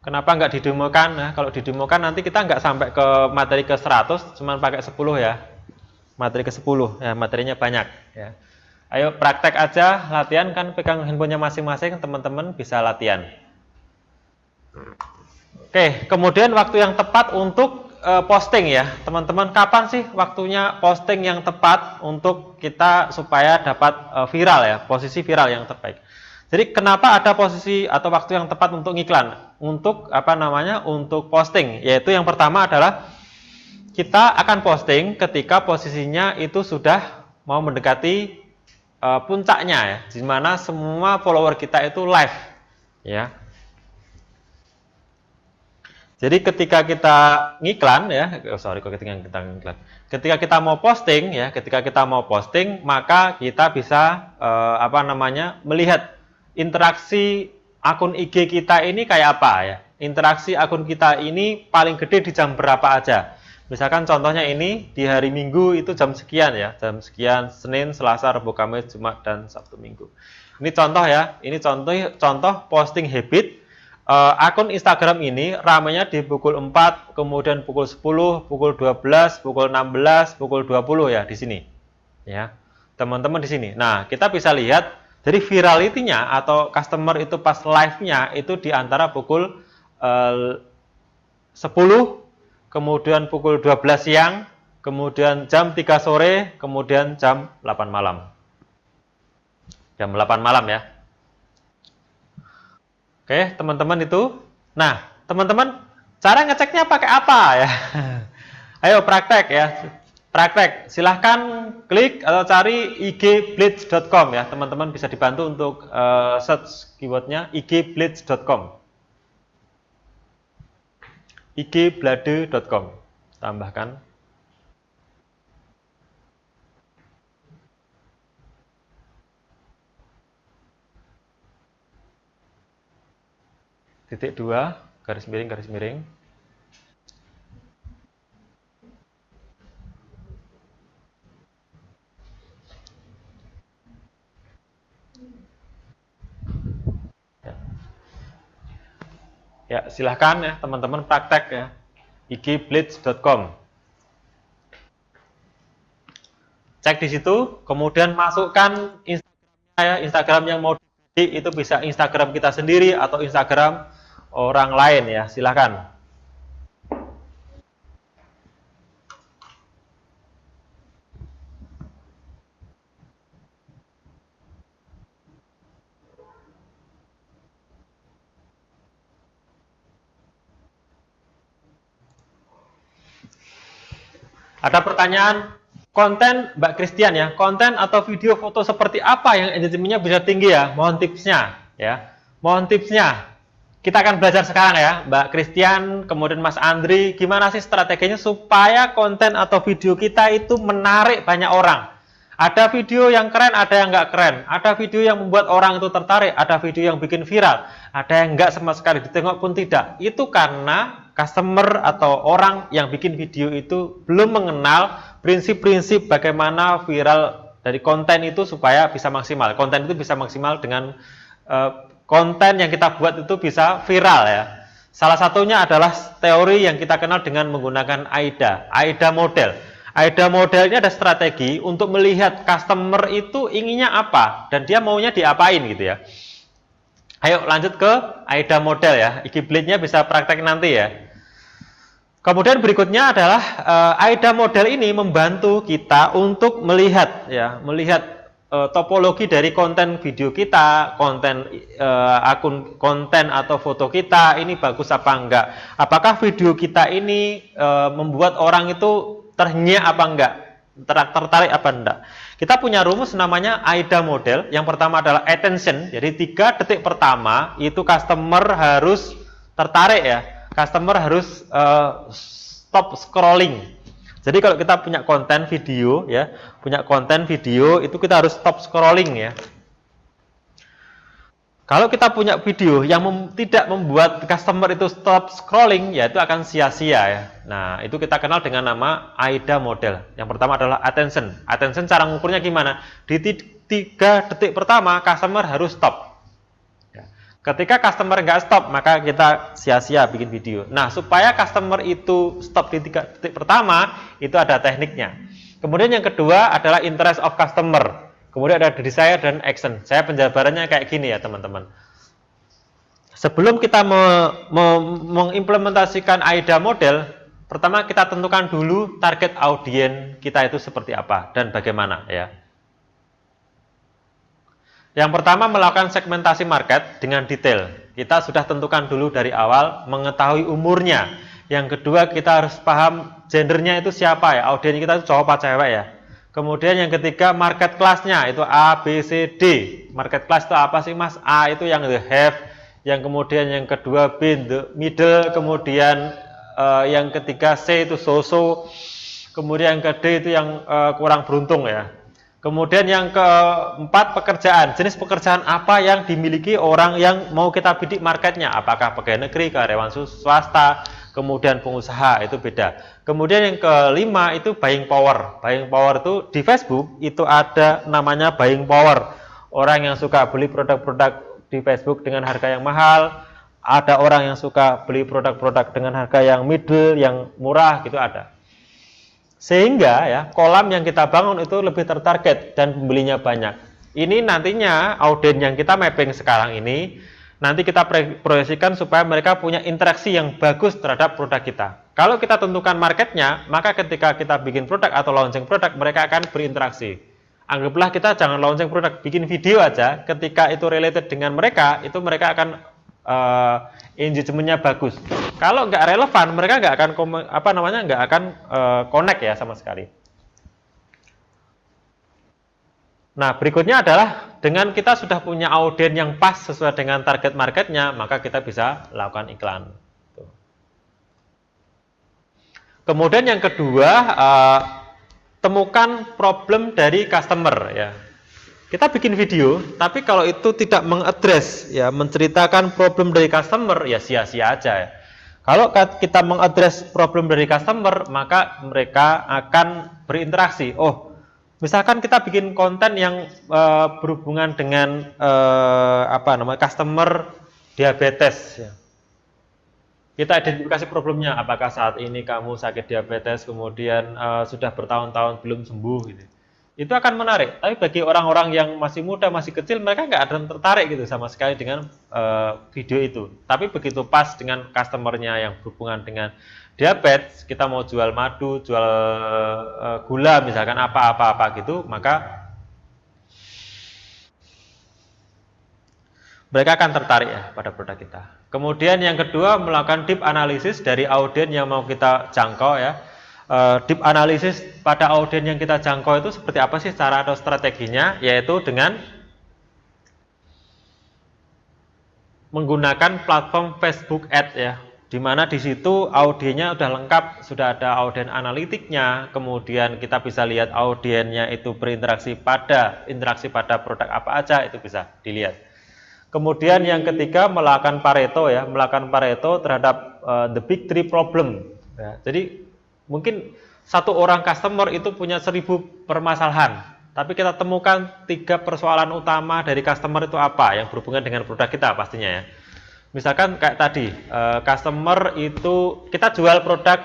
Kenapa nggak didemokan? Nah, kalau didemokan nanti kita nggak sampai ke materi ke 100, cuman pakai 10 ya. Materi ke 10 ya, materinya banyak ya. Ayo praktek aja, latihan, kan pegang handphonenya masing-masing, teman-teman bisa latihan. Oke, kemudian waktu yang tepat untuk posting ya, teman-teman. Kapan sih waktunya posting yang tepat untuk kita supaya dapat viral ya, posisi viral yang terbaik. Jadi kenapa ada posisi atau waktu yang tepat untuk iklan, untuk untuk posting, yaitu yang pertama adalah kita akan posting ketika posisinya itu sudah mau mendekati puncaknya ya, di mana semua follower kita itu live ya. Jadi ketika kita ngiklan ya, ketika kita mau posting ya, maka kita bisa melihat interaksi akun IG kita ini kayak apa ya. Interaksi akun kita ini paling gede di jam berapa aja. Misalkan contohnya ini di hari Minggu itu jam sekian ya, jam sekian Senin, Selasa, Rabu, Kamis, Jumat, dan Sabtu Minggu. Ini contoh ya, ini contoh posting habit. Akun Instagram ini ramenya di pukul 4, kemudian pukul 10, pukul 12, pukul 16, pukul 20 ya di sini. Ya. Teman-teman di sini. Nah, kita bisa lihat dari virality-nya atau customer itu pas live-nya itu di antara pukul 10, kemudian pukul 12 siang, kemudian jam 3 sore, kemudian jam 8 malam. Jam 8 malam ya. Oke, teman-teman itu. Nah, teman-teman, cara ngeceknya pakai apa ya? Ayo praktek ya. Praktek. Silahkan klik atau cari igblitz.com ya. Teman-teman bisa dibantu untuk search keywordnya igblitz.com. igblade.com. Tambahkan. Titik 2, garis miring. Ya, silahkan ya teman-teman praktek ya. igblitz.com. Cek di situ, kemudian masukkan Instagramnya ya, Instagram yang mau di itu bisa Instagram kita sendiri atau Instagram orang lain ya, silahkan. Ada pertanyaan konten Mbak Christian ya, konten atau video foto seperti apa yang engagementnya bisa tinggi ya? Mohon tipsnya ya. Mohon tipsnya. Kita akan belajar sekarang ya, Mbak Christian, kemudian Mas Andri, gimana sih strateginya supaya konten atau video kita itu menarik banyak orang. Ada video yang keren, ada yang nggak keren. Ada video yang membuat orang itu tertarik, ada video yang bikin viral, ada yang nggak sama sekali ditengok pun tidak. Itu karena customer atau orang yang bikin video itu belum mengenal prinsip-prinsip bagaimana viral dari konten itu supaya bisa maksimal. Konten itu bisa maksimal dengan konten yang kita buat itu bisa viral ya. Salah satunya adalah teori yang kita kenal dengan menggunakan AIDA model. AIDA model ini ada strategi untuk melihat customer itu inginnya apa dan dia maunya diapain gitu ya. Ayo lanjut ke AIDA model ya. Ikiblitnya bisa praktek nanti ya. Kemudian berikutnya adalah AIDA model ini membantu kita untuk melihat ya, topologi dari konten video kita, konten akun konten atau foto kita ini bagus apa enggak. Apakah video kita ini membuat orang itu ternyia apa enggak, tertarik apa enggak. Kita punya rumus namanya AIDA model. Yang pertama adalah attention. Jadi 3 detik pertama itu customer harus tertarik ya. Customer harus stop scrolling. Jadi kalau kita punya konten video ya, itu kita harus stop scrolling ya. Kalau kita punya video yang tidak membuat customer itu stop scrolling, ya itu akan sia-sia ya. Nah, itu kita kenal dengan nama AIDA model. Yang pertama adalah attention. Attention cara mengukurnya gimana? Di 3 detik pertama customer harus stop. Ketika customer nggak stop, maka kita sia-sia bikin video. Nah, supaya customer itu stop di 3 detik pertama, itu ada tekniknya. Kemudian yang kedua adalah interest of customer. Kemudian ada desire dan action. Saya penjabarannya kayak gini ya teman-teman. Sebelum kita mengimplementasikan AIDA model, pertama kita tentukan dulu target audiens kita itu seperti apa dan bagaimana ya. Yang pertama melakukan segmentasi market dengan detail. Kita sudah tentukan dulu dari awal, mengetahui umurnya. Yang kedua kita harus paham gendernya itu siapa ya, audiens kita itu cowok apa cewek ya. Kemudian yang ketiga market class-nya itu A, B, C, D. Market class itu apa sih Mas? A itu yang the have, yang kemudian yang kedua B the middle, kemudian yang ketiga C itu so-so, kemudian yang ke D itu yang kurang beruntung ya. Kemudian yang keempat pekerjaan, jenis pekerjaan apa yang dimiliki orang yang mau kita bidik marketnya, apakah pegawai negeri, karyawan swasta, kemudian pengusaha, itu beda. Kemudian yang kelima itu buying power. Buying power itu di Facebook itu ada namanya buying power. Orang yang suka beli produk-produk di Facebook dengan harga yang mahal, ada orang yang suka beli produk-produk dengan harga yang middle, yang murah, gitu ada. Sehingga ya kolam yang kita bangun itu lebih tertarget dan pembelinya banyak. Ini nantinya audiens yang kita mapping sekarang ini nanti kita proyeksikan supaya mereka punya interaksi yang bagus terhadap produk kita. Kalau kita tentukan marketnya, maka ketika kita bikin produk atau launching produk, mereka akan berinteraksi. Anggaplah kita jangan launching produk, bikin video aja. Ketika itu related dengan mereka, itu mereka akan engagementnya bagus. Kalau nggak relevan, mereka nggak akan nggak akan connect ya sama sekali. Nah, berikutnya adalah dengan kita sudah punya audiens yang pas sesuai dengan target marketnya, maka kita bisa lakukan iklan. Kemudian yang kedua, temukan problem dari customer ya. Kita bikin video, tapi kalau itu tidak mengadres ya, menceritakan problem dari customer ya sia-sia aja ya. Kalau kita mengadres problem dari customer, maka mereka akan berinteraksi. Oh, misalkan kita bikin konten yang berhubungan dengan customer diabetes ya. Kita identifikasi problemnya, apakah saat ini kamu sakit diabetes kemudian sudah bertahun-tahun belum sembuh gitu. itu akan menarik. Tapi bagi orang-orang yang masih muda, masih kecil, mereka nggak ada yang tertarik gitu sama sekali dengan video itu. Tapi begitu pas dengan customernya yang berhubungan dengan diabetes, kita mau jual madu, jual gula misalkan apa-apa gitu, maka mereka akan tertarik ya pada produk kita. Kemudian yang kedua, melakukan deep analysis dari audiens yang mau kita jangkau ya. Deep analysis pada audiens yang kita jangkau itu seperti apa sih cara atau strateginya? Yaitu dengan menggunakan platform Facebook Ads ya. Dimana di situ audiensnya udah lengkap, sudah ada audiens analitiknya, kemudian kita bisa lihat audiensnya itu berinteraksi pada produk apa aja, itu bisa dilihat. Kemudian yang ketiga, melakukan Pareto ya, melakukan Pareto terhadap the big three problem. Ya. Jadi mungkin satu orang customer itu punya 1000 permasalahan, tapi kita temukan 3 persoalan utama dari customer itu apa yang berhubungan dengan produk kita pastinya ya. Misalkan kayak tadi, customer itu kita jual produk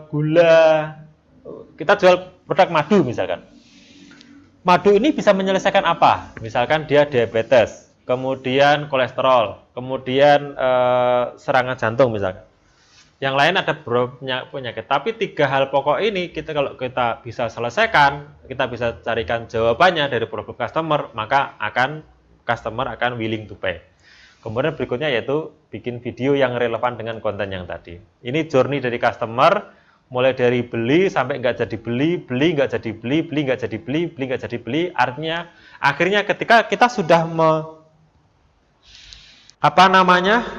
gula, kita jual produk madu misalkan. Madu ini bisa menyelesaikan apa? Misalkan dia diabetes, kemudian kolesterol, kemudian serangan jantung misalkan. Yang lain ada penyakit. Tapi 3 hal pokok ini kalau kita bisa selesaikan, kita bisa carikan jawabannya dari problem customer, maka customer akan willing to pay. Kemudian berikutnya yaitu bikin video yang relevan dengan konten yang tadi. Ini journey dari customer. Mulai dari beli sampai nggak jadi beli, beli nggak jadi beli, beli nggak jadi beli, beli nggak jadi beli. Artinya akhirnya ketika kita sudah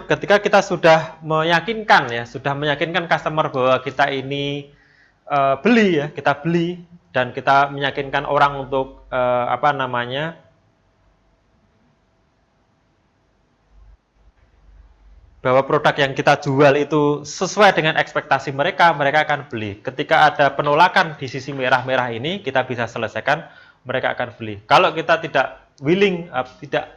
ketika kita sudah meyakinkan ya, sudah meyakinkan customer bahwa kita ini beli ya, kita beli dan kita meyakinkan orang untuk bahwa produk yang kita jual itu sesuai dengan ekspektasi mereka, mereka akan beli. Ketika ada penolakan di sisi merah-merah ini, kita bisa selesaikan, mereka akan beli. Kalau kita tidak willing, tidak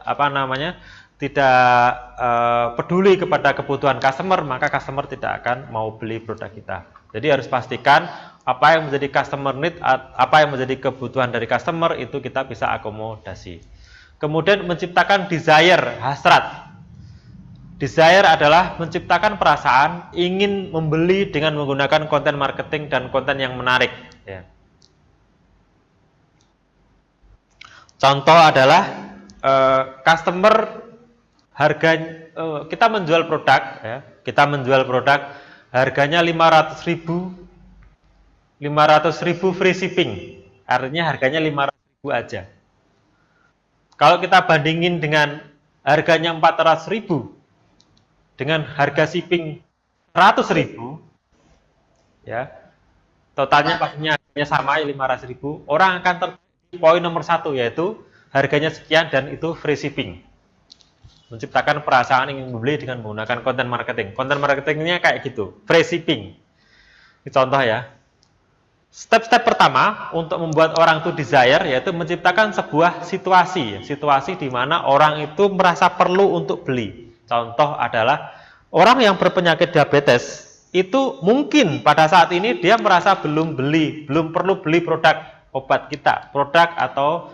peduli kepada kebutuhan customer, maka customer tidak akan mau beli produk kita. Jadi harus pastikan apa yang menjadi customer need, apa yang menjadi kebutuhan dari customer itu kita bisa akomodasi. Kemudian menciptakan desire, hasrat. Desire adalah menciptakan perasaan ingin membeli dengan menggunakan konten marketing dan konten yang menarik. Ya. Contoh adalah customer kita menjual produk, ya, harganya 500.000 free shipping, artinya harganya 500.000 aja. Kalau kita bandingin dengan harganya 400.000 dengan harga shipping 100.000, ya, totalnya pastinya harganya sama 500.000, orang akan tertarik poin nomor 1 yaitu harganya sekian dan itu free shipping. Menciptakan perasaan ingin membeli dengan menggunakan konten marketing. Konten marketingnya kayak gitu, free shipping. Ini contoh ya. Step-step pertama untuk membuat orang itu desire yaitu menciptakan sebuah situasi di mana orang itu merasa perlu untuk beli. Contoh adalah orang yang berpenyakit diabetes itu mungkin pada saat ini dia merasa belum perlu beli produk obat kita, produk atau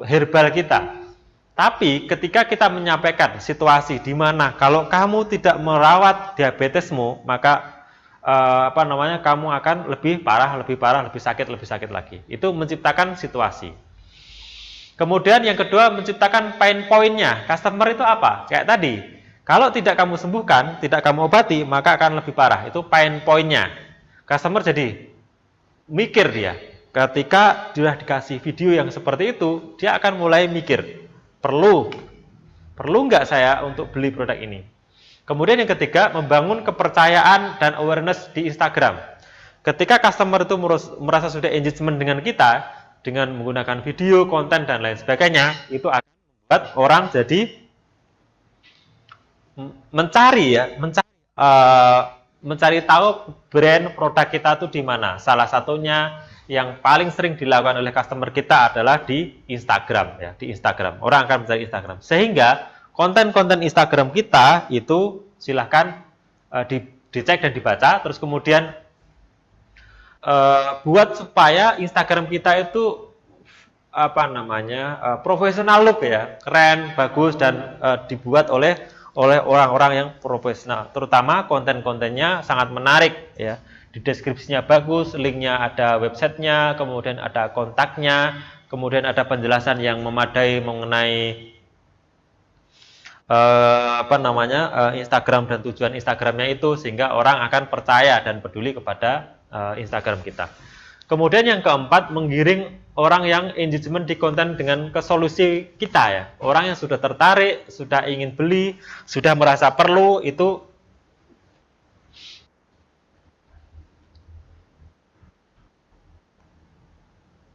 herbal kita. Tapi ketika kita menyampaikan situasi di mana kalau kamu tidak merawat diabetesmu, maka kamu akan lebih parah, lebih sakit lagi. Itu menciptakan situasi. Kemudian yang kedua, menciptakan pain point-nya. Customer itu apa? Kayak tadi, kalau tidak kamu sembuhkan, tidak kamu obati, maka akan lebih parah. Itu pain point-nya. Customer jadi mikir dia. Ketika dia dikasih video yang seperti itu, dia akan mulai mikir, perlu nggak saya untuk beli produk ini? Kemudian yang ketiga, membangun kepercayaan dan awareness di Instagram. Ketika customer itu merasa sudah engagement dengan kita, dengan menggunakan video, konten, dan lain sebagainya, itu akan membuat orang jadi mencari tahu brand produk kita itu di mana. Salah satunya yang paling sering dilakukan oleh customer kita adalah di Instagram, ya, di Instagram. Orang akan mencari Instagram. Sehingga konten-konten Instagram kita itu silahkan dicek dan dibaca, terus kemudian buat supaya Instagram kita itu apa namanya profesional look ya, keren, bagus dan dibuat oleh orang-orang yang profesional. Terutama konten-kontennya sangat menarik ya. Di deskripsinya bagus, linknya ada websitenya, kemudian ada kontaknya, kemudian ada penjelasan yang memadai mengenai apa namanya Instagram dan tujuan Instagramnya itu, sehingga orang akan percaya dan peduli kepada Instagram kita. Kemudian yang keempat, menggiring orang yang engagement di konten dengan ke solusi kita ya. Orang yang sudah tertarik, sudah ingin beli, sudah merasa perlu, itu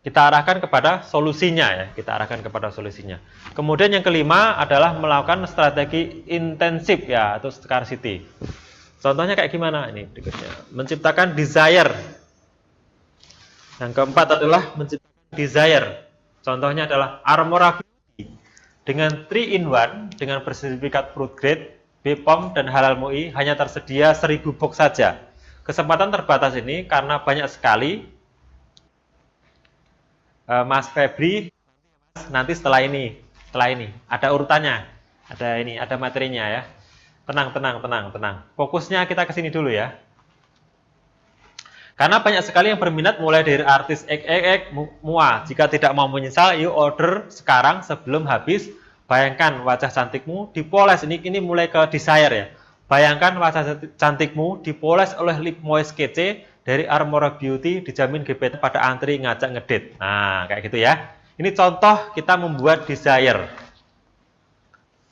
kita arahkan kepada solusinya ya, kita arahkan kepada solusinya. Kemudian yang kelima adalah melakukan strategi intensif ya, atau scarcity. Contohnya kayak gimana ini berikutnya? Menciptakan desire. Yang keempat adalah menciptakan desire. Contohnya adalah Armora Beauty dengan 3-in-1 dengan bersertifikat food grade, BPOM dan halal MUI hanya tersedia 1000 box saja. Kesempatan terbatas ini karena banyak sekali. Mas Febri, nanti setelah ini ada urutannya, ada materinya ya. Tenang. Fokusnya kita ke sini dulu ya. Karena banyak sekali yang berminat mulai dari artis MUA. Jika tidak mau menyesal, yuk order sekarang sebelum habis. Bayangkan wajah cantikmu dipoles. Ini mulai ke desire ya. Bayangkan wajah cantikmu dipoles oleh lip moist kece dari Armora Beauty, dijamin gebetan pada antri ngajak ngedate. Nah, kayak gitu ya. Ini contoh kita membuat desire.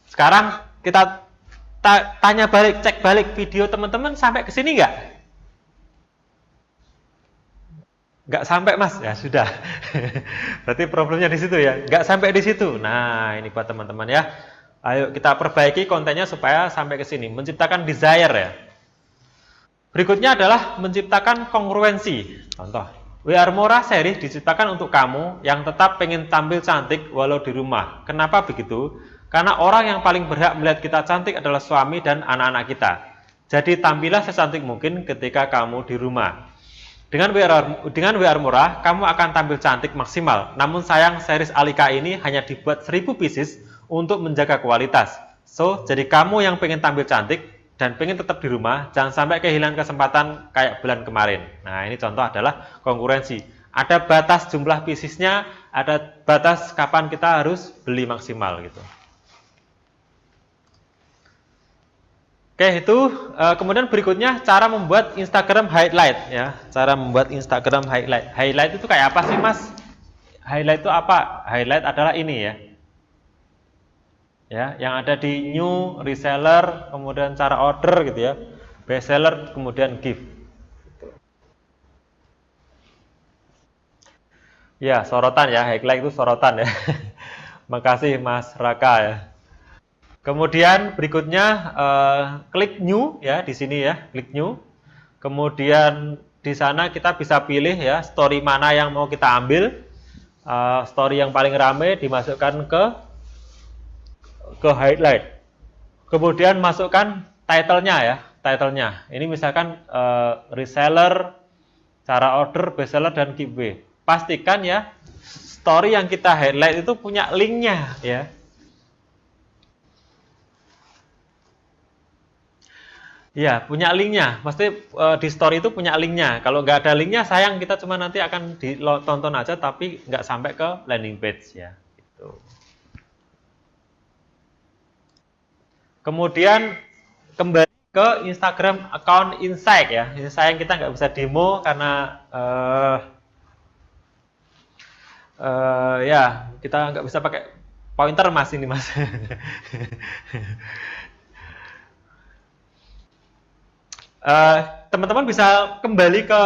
Sekarang kita tanya balik, cek balik video teman-teman sampai ke sini nggak? Nggak sampai mas, ya sudah. Berarti problemnya di situ ya, nggak sampai di situ. Nah ini buat teman-teman ya. Ayo kita perbaiki kontennya supaya sampai ke sini. Menciptakan desire ya. Berikutnya adalah menciptakan kongruensi. Contoh, We Are Mora series diciptakan untuk kamu yang tetap pengen tampil cantik walau di rumah. Kenapa begitu? Karena orang yang paling berhak melihat kita cantik adalah suami dan anak-anak kita. Jadi tampillah secantik mungkin ketika kamu di rumah. Dengan We Are Mora, kamu akan tampil cantik maksimal. Namun sayang, series Alika ini hanya dibuat 1000 pieces untuk menjaga kualitas. So, jadi kamu yang pengen tampil cantik dan pengen tetap di rumah, jangan sampai kehilangan kesempatan kayak bulan kemarin. Nah, ini contoh adalah konkurensi. Ada batas jumlah piecesnya, ada batas kapan kita harus beli maksimal gitu. Oke, itu kemudian berikutnya cara membuat Instagram highlight ya. Cara membuat Instagram highlight. Highlight itu kayak apa sih, Mas? Highlight itu apa? Highlight adalah ini ya. Ya, yang ada di new, reseller, kemudian cara order gitu ya. Best seller, kemudian gift. Ya, sorotan ya. Highlight itu sorotan ya. Makasih Mas Raka ya. Kemudian berikutnya klik new ya di sini ya, klik new. Kemudian di sana kita bisa pilih ya story mana yang mau kita ambil. Story yang paling rame dimasukkan ke highlight. Kemudian masukkan title-nya ya, title-nya. Ini misalkan reseller, cara order, bestseller dan giveaway. Pastikan ya story yang kita highlight itu punya linknya ya. Ya, punya linknya. Pasti di story itu punya linknya. Kalau nggak ada linknya, sayang kita cuma nanti akan ditonton aja, tapi nggak sampai ke landing page ya. Gitu. Kemudian kembali ke Instagram account Insight ya. Ini sayang kita nggak bisa demo karena ya kita nggak bisa pakai pointer mas ini mas. Teman-teman bisa kembali ke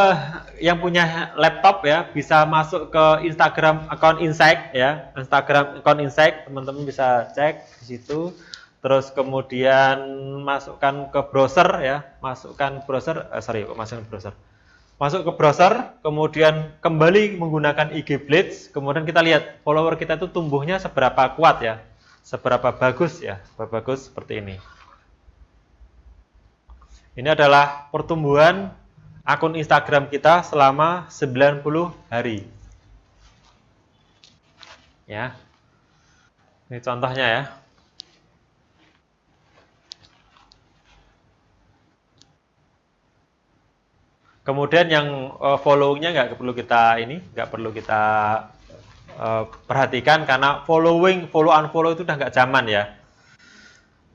yang punya laptop ya, bisa masuk ke Instagram account Insight ya, Instagram account Insight, teman-teman bisa cek di situ. Terus kemudian masukkan ke browser ya, masukkan browser, masuk ke browser, kemudian kembali menggunakan IG Blitz, kemudian kita lihat follower kita itu tumbuhnya seberapa kuat ya, seberapa bagus ya, seberapa bagus seperti ini. Ini adalah pertumbuhan akun Instagram kita selama 90 hari. Ya. Ini contohnya ya. Kemudian yang followingnya nggak perlu kita perhatikan karena follow unfollow itu udah nggak zaman ya.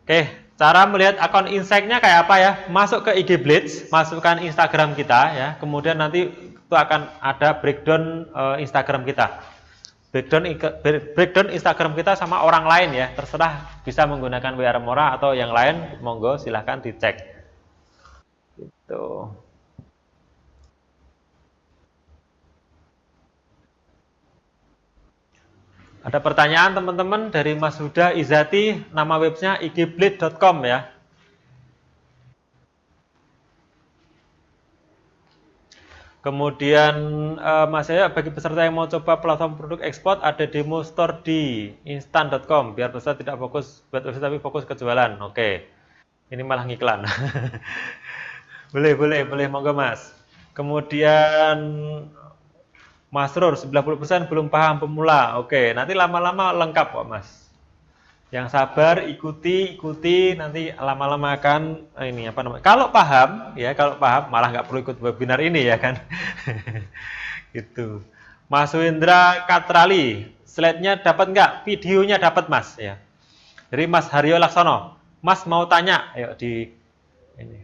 Oke, cara melihat akun insight-nya kayak apa ya? Masuk ke IG Blitz, masukkan Instagram kita ya. Kemudian nanti itu akan ada breakdown Instagram kita. Breakdown Instagram kita sama orang lain ya. Terserah bisa menggunakan WR Mora atau yang lain, monggo silahkan dicek. Gitu. Ada pertanyaan teman-teman dari Mas Huda Izati, nama webnya igblitz.com ya. Kemudian Mas saya bagi peserta yang mau coba platform produk ekspor ada demo store di instan.com biar peserta tidak fokus buat usaha tapi fokus ke jualan. Oke. Ini malah ngiklan. boleh monggo Mas. Kemudian Mas Rur, 90% belum paham pemula. Oke, nanti lama-lama lengkap kok, Mas. Yang sabar, ikuti, nanti lama-lama akan ini apa namanya? Kalau paham, malah nggak perlu ikut webinar ini ya kan. Gitu. Mas Windra Katrali, slide-nya dapat nggak? Videonya dapat, Mas ya. Dari Mas Haryo Laksono. Mas mau tanya, ayo di ini.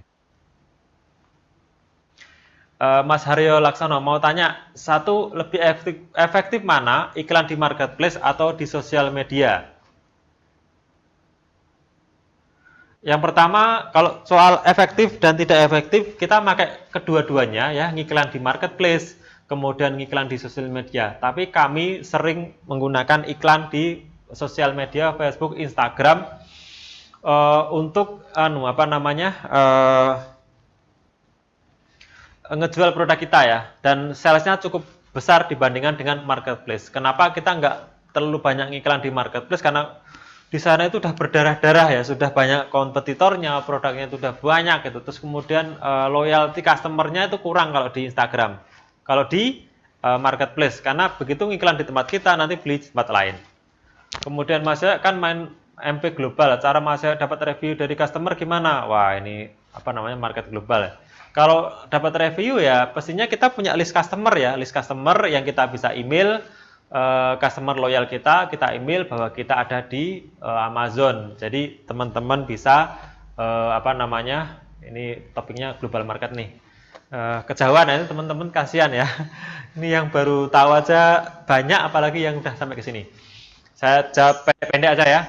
Mas Haryo Laksono mau tanya, satu lebih efektif mana, iklan di marketplace atau di sosial media? Yang pertama, kalau soal efektif dan tidak efektif, kita pakai kedua-duanya ya, ngiklan di marketplace, kemudian ngiklan di sosial media. Tapi kami sering menggunakan iklan di sosial media, Facebook, Instagram, untuk ngejual produk kita ya, dan salesnya cukup besar dibandingkan dengan marketplace. Kenapa kita nggak terlalu banyak ngiklan di marketplace? Karena di sana itu udah berdarah-darah ya, sudah banyak kompetitornya, produknya itu udah banyak gitu. Terus kemudian loyalty customer-nya itu kurang kalau di Instagram. Kalau di marketplace, karena begitu ngiklan di tempat kita nanti beli di tempat lain. Kemudian Mas kan main MP global, cara Mas dapat review dari customer gimana? Wah, ini apa namanya market global ya. Kalau dapat review ya pastinya kita punya list customer ya, list customer yang kita bisa email, customer loyal kita email bahwa kita ada di Amazon. Jadi teman-teman bisa ini topiknya global market nih. Kejauhan ya teman-teman, kasihan ya. Ini yang baru tahu aja banyak, apalagi yang udah sampai ke sini. Saya jawab pendek aja ya.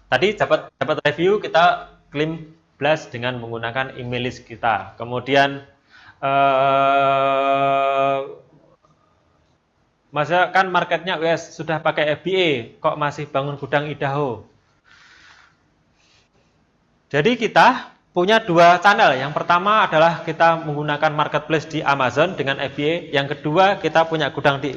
Tadi dapat review, kita klaim blast dengan menggunakan email list kita. Kemudian masa kan marketnya US sudah pakai FBA, kok masih bangun gudang Idaho? Jadi kita punya dua channel. Yang pertama adalah kita menggunakan marketplace di Amazon dengan FBA. Yang kedua, kita punya gudang di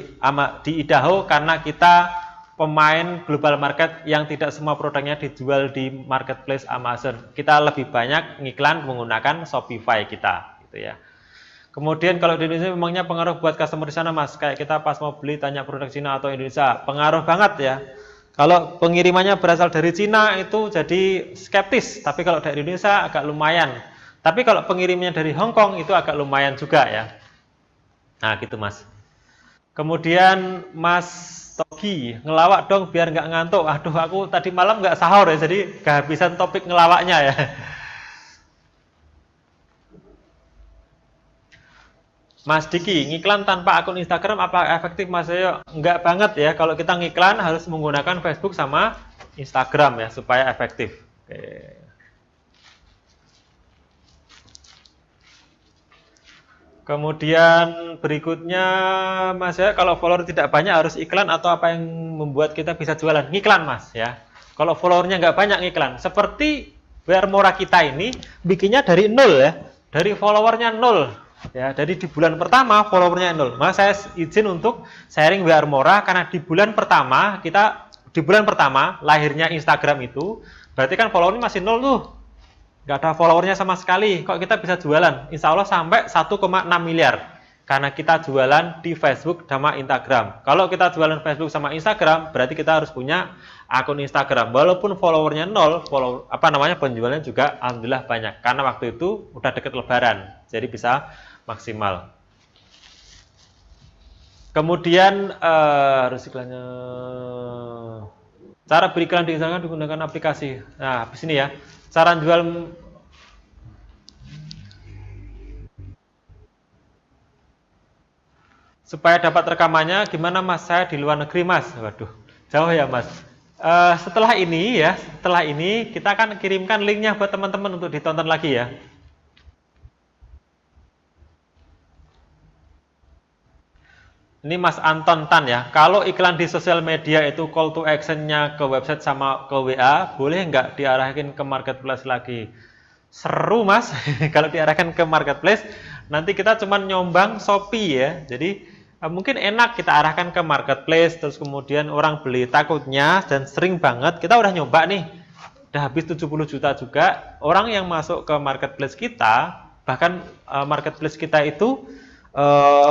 Idaho karena kita pemain global market yang tidak semua produknya dijual di marketplace Amazon. Kita lebih banyak ngiklan menggunakan Shopify kita, gitu ya. Kemudian kalau di Indonesia memangnya pengaruh buat customer di sana, Mas. Kayak kita pas mau beli tanya produk Cina atau Indonesia, pengaruh banget ya. Kalau pengirimannya berasal dari Cina itu jadi skeptis, tapi kalau dari Indonesia agak lumayan. Tapi kalau pengirimnya dari Hong Kong itu agak lumayan juga ya. Nah, gitu Mas. Kemudian Mas Togi, ngelawak dong biar nggak ngantuk. Aduh, aku tadi malam nggak sahur ya, jadi kehabisan topik ngelawaknya ya. Mas Diki, ngiklan tanpa akun Instagram apa efektif Mas Yoyo? Nggak banget ya, kalau kita ngiklan harus menggunakan Facebook sama Instagram ya, supaya efektif. Oke. Kemudian berikutnya Mas ya, kalau follower tidak banyak harus iklan atau apa yang membuat kita bisa jualan? Ngiklan Mas ya. Kalau followernya nggak banyak ngiklan. Seperti WR Mora kita ini bikinnya dari 0 ya. Dari followernya 0 ya. Jadi di bulan pertama followernya 0. Mas saya izin untuk sharing WR Mora karena di bulan pertama lahirnya Instagram itu berarti kan followernya masih 0 tuh. nggak ada followernya sama sekali. Kok kita bisa jualan? Insya Allah sampai 1,6 miliar. Karena kita jualan di Facebook sama Instagram. Kalau kita jualan Facebook sama Instagram, berarti kita harus punya akun Instagram. Walaupun followernya 0, penjualannya juga alhamdulillah banyak. Karena waktu itu udah deket Lebaran, jadi bisa maksimal. Kemudian harus iklannya. Cara beriklan di Instagram digunakan aplikasi. Nah, di sini ya. Cara jual supaya dapat rekamannya, gimana Mas? Saya di luar negeri Mas. Waduh, jauh ya Mas. Setelah ini kita akan kirimkan linknya buat teman-teman untuk ditonton lagi ya. Ini Mas Anton Tan ya. Kalau iklan di sosial media itu call to action-nya ke website sama ke WA, boleh nggak diarahkan ke marketplace lagi? Seru Mas, kalau diarahkan ke marketplace, nanti kita cuma nyombang Shopee ya. Jadi mungkin enak kita arahkan ke marketplace, terus kemudian orang beli. Takutnya dan sering banget, kita udah nyoba nih, udah habis 70 juta juga, orang yang masuk ke marketplace kita, bahkan marketplace kita itu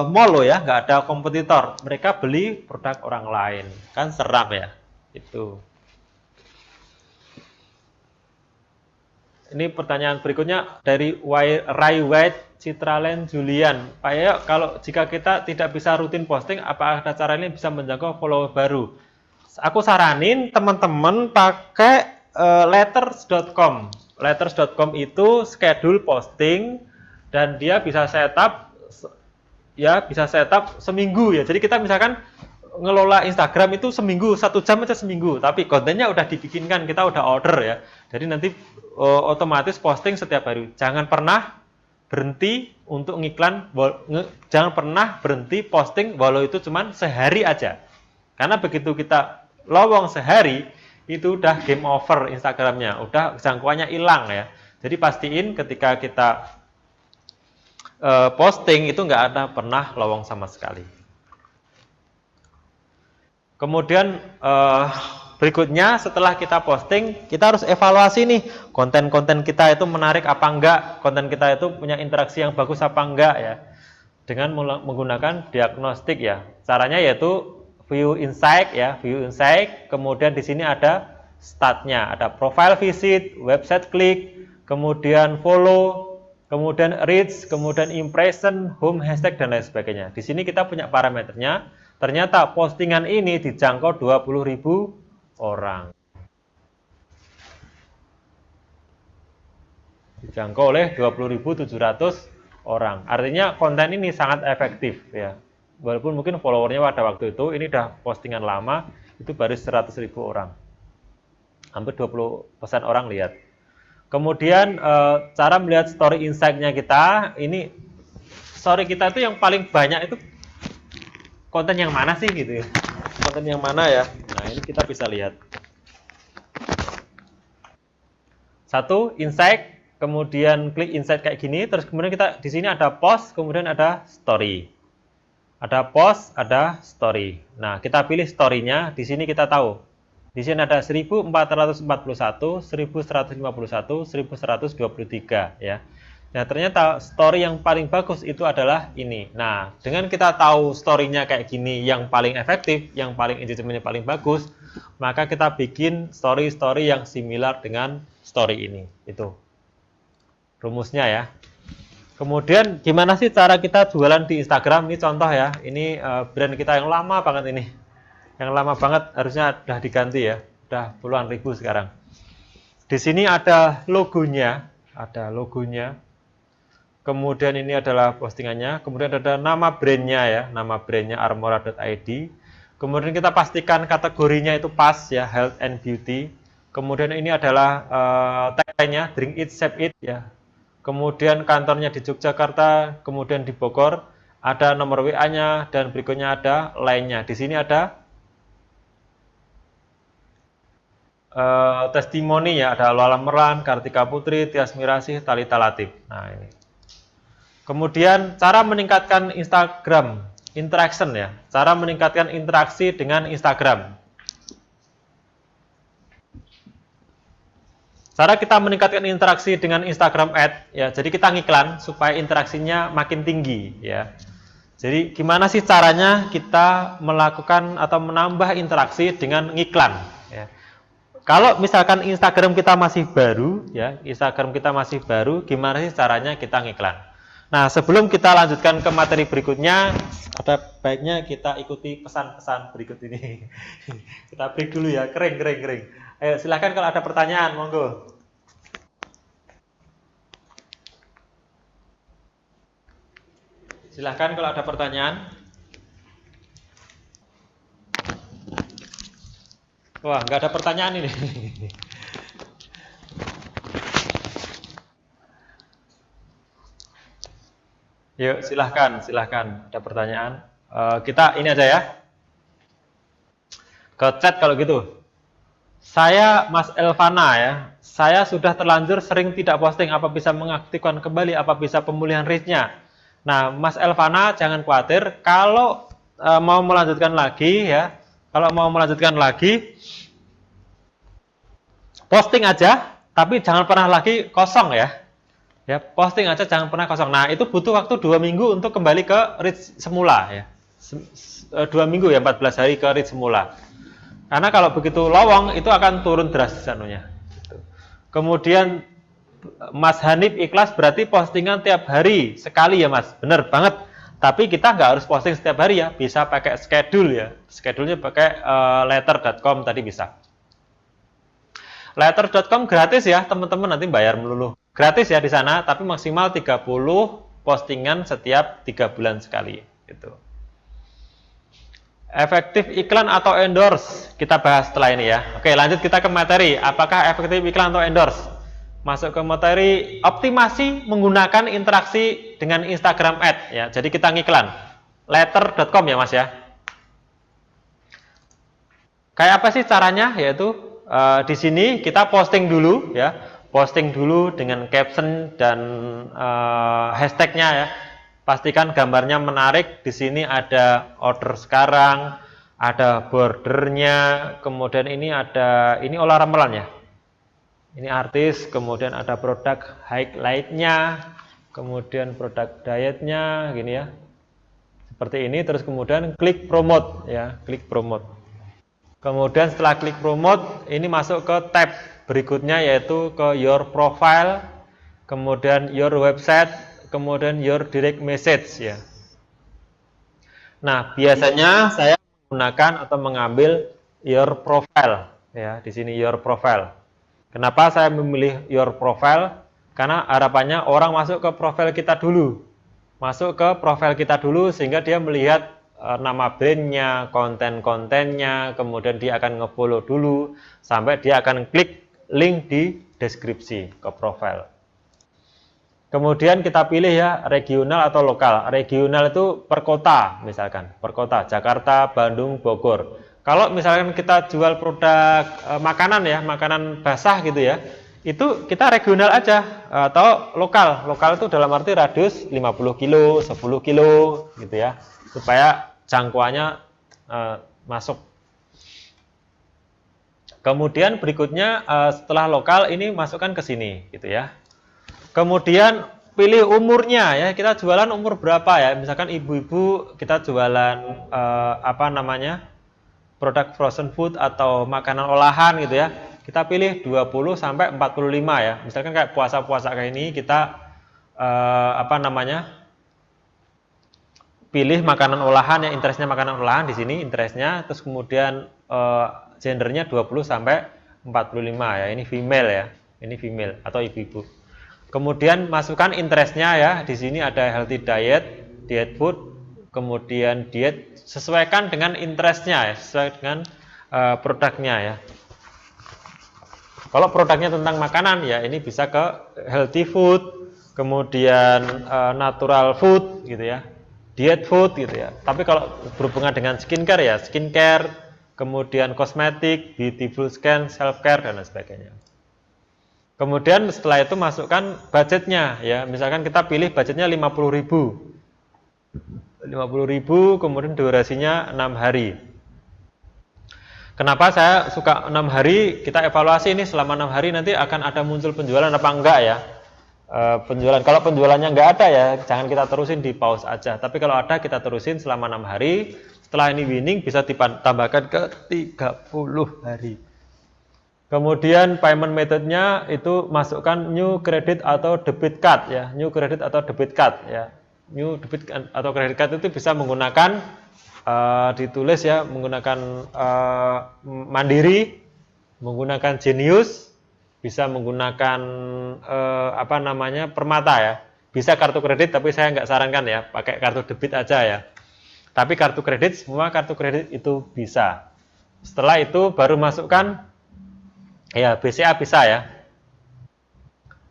mall ya, nggak ada kompetitor, mereka beli produk orang lain, kan seram ya, itu. Ini pertanyaan berikutnya dari Rai White Citralen Julian. Pak Yoyo, kalau jika kita tidak bisa rutin posting, apa ada cara ini bisa menjangkau follower baru? Aku saranin teman-teman pakai letters.com. Letters.com itu schedule posting dan dia bisa setup seminggu ya. Jadi kita misalkan ngelola Instagram itu seminggu, 1 jam aja seminggu, tapi kontennya udah dibikinkan, kita udah order ya. Jadi nanti otomatis posting setiap hari. Jangan pernah berhenti untuk ngiklan, jangan pernah berhenti posting walau itu cuma sehari aja. Karena begitu kita lowong sehari, itu udah game over Instagramnya, udah jangkauannya hilang ya. Jadi pastiin ketika kita posting itu nggak ada pernah lowong sama sekali. Kemudian berikutnya setelah kita posting, kita harus evaluasi nih, konten-konten kita itu menarik apa enggak, konten kita itu punya interaksi yang bagus apa enggak ya. Dengan menggunakan diagnostik ya. Caranya yaitu view insight ya, view insight, kemudian di sini ada statnya, ada profile visit, website klik, kemudian follow, kemudian reach, kemudian impression, home hashtag dan lain sebagainya. Di sini kita punya parameternya. Ternyata postingan ini dijangkau 20.000 orang. Dijangkau oleh 20.700 orang. Artinya konten ini sangat efektif ya. Walaupun mungkin followernya pada waktu itu, ini udah postingan lama, itu baru 100.000 orang. Hampir 20% orang lihat. Kemudian cara melihat story insight-nya kita, ini story kita itu yang paling banyak itu konten yang mana sih gitu ya? Konten yang mana ya? Nah, ini kita bisa lihat. 1 insight, kemudian klik insight kayak gini, terus kemudian kita di sini ada post, kemudian ada story. Ada post, ada story. Nah, kita pilih story-nya, di sini kita tahu. Di sini ada 1441, 1151, 1123 ya. Nah, ternyata story yang paling bagus itu adalah ini. Nah, dengan kita tahu story-nya kayak gini, yang paling efektif, yang paling engagementnya paling bagus, maka kita bikin story-story yang similar dengan story ini. Itu rumusnya ya. Kemudian, gimana sih cara kita jualan di Instagram? Ini contoh ya. Ini brand kita yang lama banget ini. Yang lama banget, harusnya udah diganti ya. Udah puluhan ribu sekarang. Di sini ada logonya. Ada logonya. Kemudian ini adalah postingannya, kemudian ada nama brandnya ya, nama brandnya armora.id. Kemudian kita pastikan kategorinya itu pas ya, health and beauty. Kemudian ini adalah tagline-nya, drink it, save it ya. Kemudian kantornya di Yogyakarta, kemudian di Bogor, ada nomor WA-nya dan berikutnya ada line-nya. Di sini ada testimoni ya, ada Lola Meran, Kartika Putri, Tias Mirasih, Talita Latif. Nah ini. Kemudian cara meningkatkan Instagram interaction ya, cara meningkatkan interaksi dengan Instagram. Cara kita meningkatkan interaksi dengan Instagram Ads ya, jadi kita ngiklan supaya interaksinya makin tinggi ya. Jadi gimana sih caranya kita melakukan atau menambah interaksi dengan ngiklan ya. Kalau misalkan Instagram kita masih baru ya, Instagram kita masih baru, gimana sih caranya kita ngiklan? Nah, sebelum kita lanjutkan ke materi berikutnya, ada baiknya kita ikuti pesan-pesan berikut ini. Kita break dulu ya, kering. Ayo, silahkan kalau ada pertanyaan, monggo. Silahkan kalau ada pertanyaan. Wah, nggak ada pertanyaan ini. Yuk, silahkan. Ada pertanyaan. Kita ini aja ya. Ke chat kalau gitu. Saya Mas Elvana ya. Saya sudah terlanjur sering tidak posting. Apa bisa mengaktifkan kembali? Apa bisa pemulihan reach-nya? Nah, Mas Elvana jangan khawatir. Kalau mau melanjutkan lagi ya. Kalau mau melanjutkan lagi, posting aja. Tapi jangan pernah lagi kosong ya. Ya, posting aja jangan pernah kosong. Nah, itu butuh waktu 2 minggu untuk kembali ke reach semula ya. 2 minggu ya, 14 hari ke reach semula. Karena kalau begitu lowong itu akan turun drastis anunya. Kemudian Mas Hanif ikhlas berarti postingan tiap hari sekali ya Mas. Bener banget. Tapi kita nggak harus posting setiap hari ya. Bisa pakai schedule ya. Schedule-nya pakai letter.com tadi bisa. Letter.com gratis ya teman-teman, nanti bayar melulu. Gratis ya di sana, tapi maksimal 30 postingan setiap 3 bulan sekali. Gitu. Efektif iklan atau endorse? Kita bahas setelah ini ya. Oke, lanjut kita ke materi. Apakah efektif iklan atau endorse? Masuk ke materi optimasi menggunakan interaksi dengan Instagram Ads ya. Jadi kita ngiklan. Letter.com ya Mas ya. Kayak apa sih caranya? Yaitu di sini kita posting dulu ya, posting dulu dengan caption dan hashtagnya ya. Pastikan gambarnya menarik. Di sini ada order sekarang, ada bordernya, kemudian ini ada olah ramalan ya. Ini artis, kemudian ada produk highlight-nya, kemudian produk dietnya, gini ya. Seperti ini, terus kemudian klik promote ya, klik promote. Kemudian setelah klik promote, ini masuk ke tab berikutnya yaitu ke your profile, kemudian your website, kemudian your direct message ya. Nah, biasanya saya menggunakan atau mengambil your profile ya, di sini your profile. Kenapa saya memilih your profile? Karena harapannya orang masuk ke profil kita dulu. Masuk ke profil kita dulu sehingga dia melihat nama brandnya, konten-kontennya, kemudian dia akan nge-follow dulu sampai dia akan klik link di deskripsi ke profil. Kemudian kita pilih ya regional atau lokal. Regional itu per kota misalkan, per kota Jakarta, Bandung, Bogor. Kalau misalkan kita jual produk makanan ya, makanan basah gitu ya, itu kita regional aja atau lokal. Lokal itu dalam arti radius 50 kilo, 10 kilo gitu ya, supaya jangkauannya masuk. Kemudian berikutnya setelah lokal ini masukkan ke sini gitu ya. Kemudian pilih umurnya ya, kita jualan umur berapa ya, misalkan ibu-ibu kita jualan produk frozen food atau makanan olahan gitu ya, kita pilih 20 sampai 45 ya, misalkan kayak puasa-puasa kayak ini kita pilih makanan olahan yang interestnya makanan olahan di sini interestnya, terus kemudian gendernya 20 sampai 45 ya, ini female ya, ini female atau ibu-ibu. Kemudian masukkan interestnya ya, di sini ada healthy diet, diet food, kemudian diet, sesuaikan dengan interestnya ya, sesuai dengan produknya ya. Kalau produknya tentang makanan ya, ini bisa ke healthy food, kemudian natural food gitu ya, diet food gitu ya. Tapi kalau berhubungan dengan skincare ya, skincare, kemudian kosmetik, beautiful skin, self care dan lain sebagainya. Kemudian setelah itu masukkan budgetnya ya, misalkan kita pilih budgetnya 50.000, kemudian durasinya 6 hari. Kenapa saya suka 6 hari, kita evaluasi ini selama 6 hari nanti akan ada muncul penjualan apa enggak ya. Penjualan, kalau penjualannya enggak ada ya jangan kita terusin, di pause aja. Tapi kalau ada kita terusin selama 6 hari, setelah ini winning bisa ditambahkan ke 30 hari. Kemudian payment methodnya itu masukkan new credit atau debit card ya, new credit atau debit card ya. New debit atau credit card itu bisa menggunakan ditulis ya, menggunakan Mandiri, menggunakan Genius, bisa menggunakan apa namanya Permata ya. Bisa kartu kredit, tapi saya nggak sarankan ya, pakai kartu debit aja ya. Tapi kartu kredit, semua kartu kredit itu bisa. Setelah itu baru masukkan ya BCA bisa ya.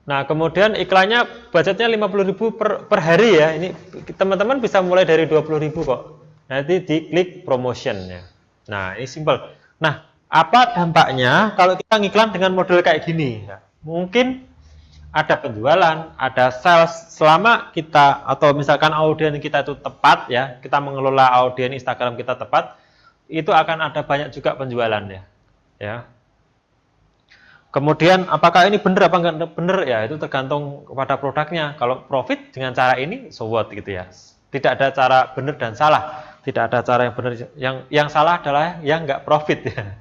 Nah kemudian iklannya budgetnya 50.000 per hari ya. Ini teman-teman bisa mulai dari 20.000 kok. Nanti diklik promotion ya. Nah ini simple. Nah apa dampaknya kalau kita ngiklan dengan model kayak gini? Ya, mungkin ada penjualan, ada sales selama kita atau misalkan audiens kita itu tepat ya, kita mengelola audiens Instagram kita tepat, itu akan ada banyak juga penjualan ya. Ya. Kemudian apakah ini benar apa enggak benar ya, itu tergantung kepada produknya. Kalau profit dengan cara ini so what gitu ya. Tidak ada cara benar dan salah. Tidak ada cara yang benar, yang salah adalah yang enggak profit ya.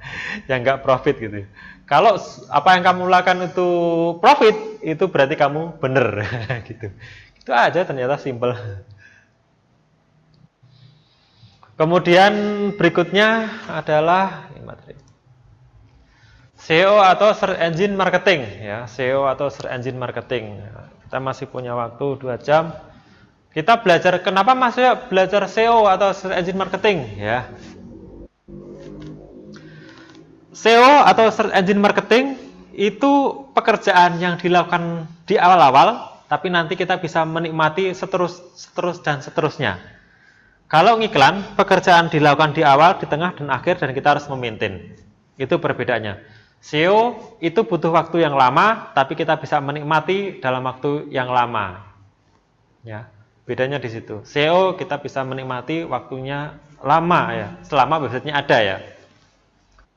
Yang enggak profit gitu. Kalau apa yang kamu lakukan itu profit, itu berarti kamu benar gitu. Itu aja, ternyata simple. Kemudian berikutnya adalah materi SEO atau Search Engine Marketing ya, SEO atau Search Engine Marketing. Kita masih punya waktu 2 jam. Kita belajar kenapa masih belajar SEO atau Search Engine Marketing ya. SEO atau Search Engine Marketing itu pekerjaan yang dilakukan di awal-awal, tapi nanti kita bisa menikmati seterus dan seterusnya. Kalau ngiklan, pekerjaan dilakukan di awal, di tengah, dan akhir, dan kita harus memaintain. Itu perbedaannya. SEO itu butuh waktu yang lama, tapi kita bisa menikmati dalam waktu yang lama. Ya, bedanya di situ. SEO kita bisa menikmati waktunya lama ya, selama websitenya ada ya.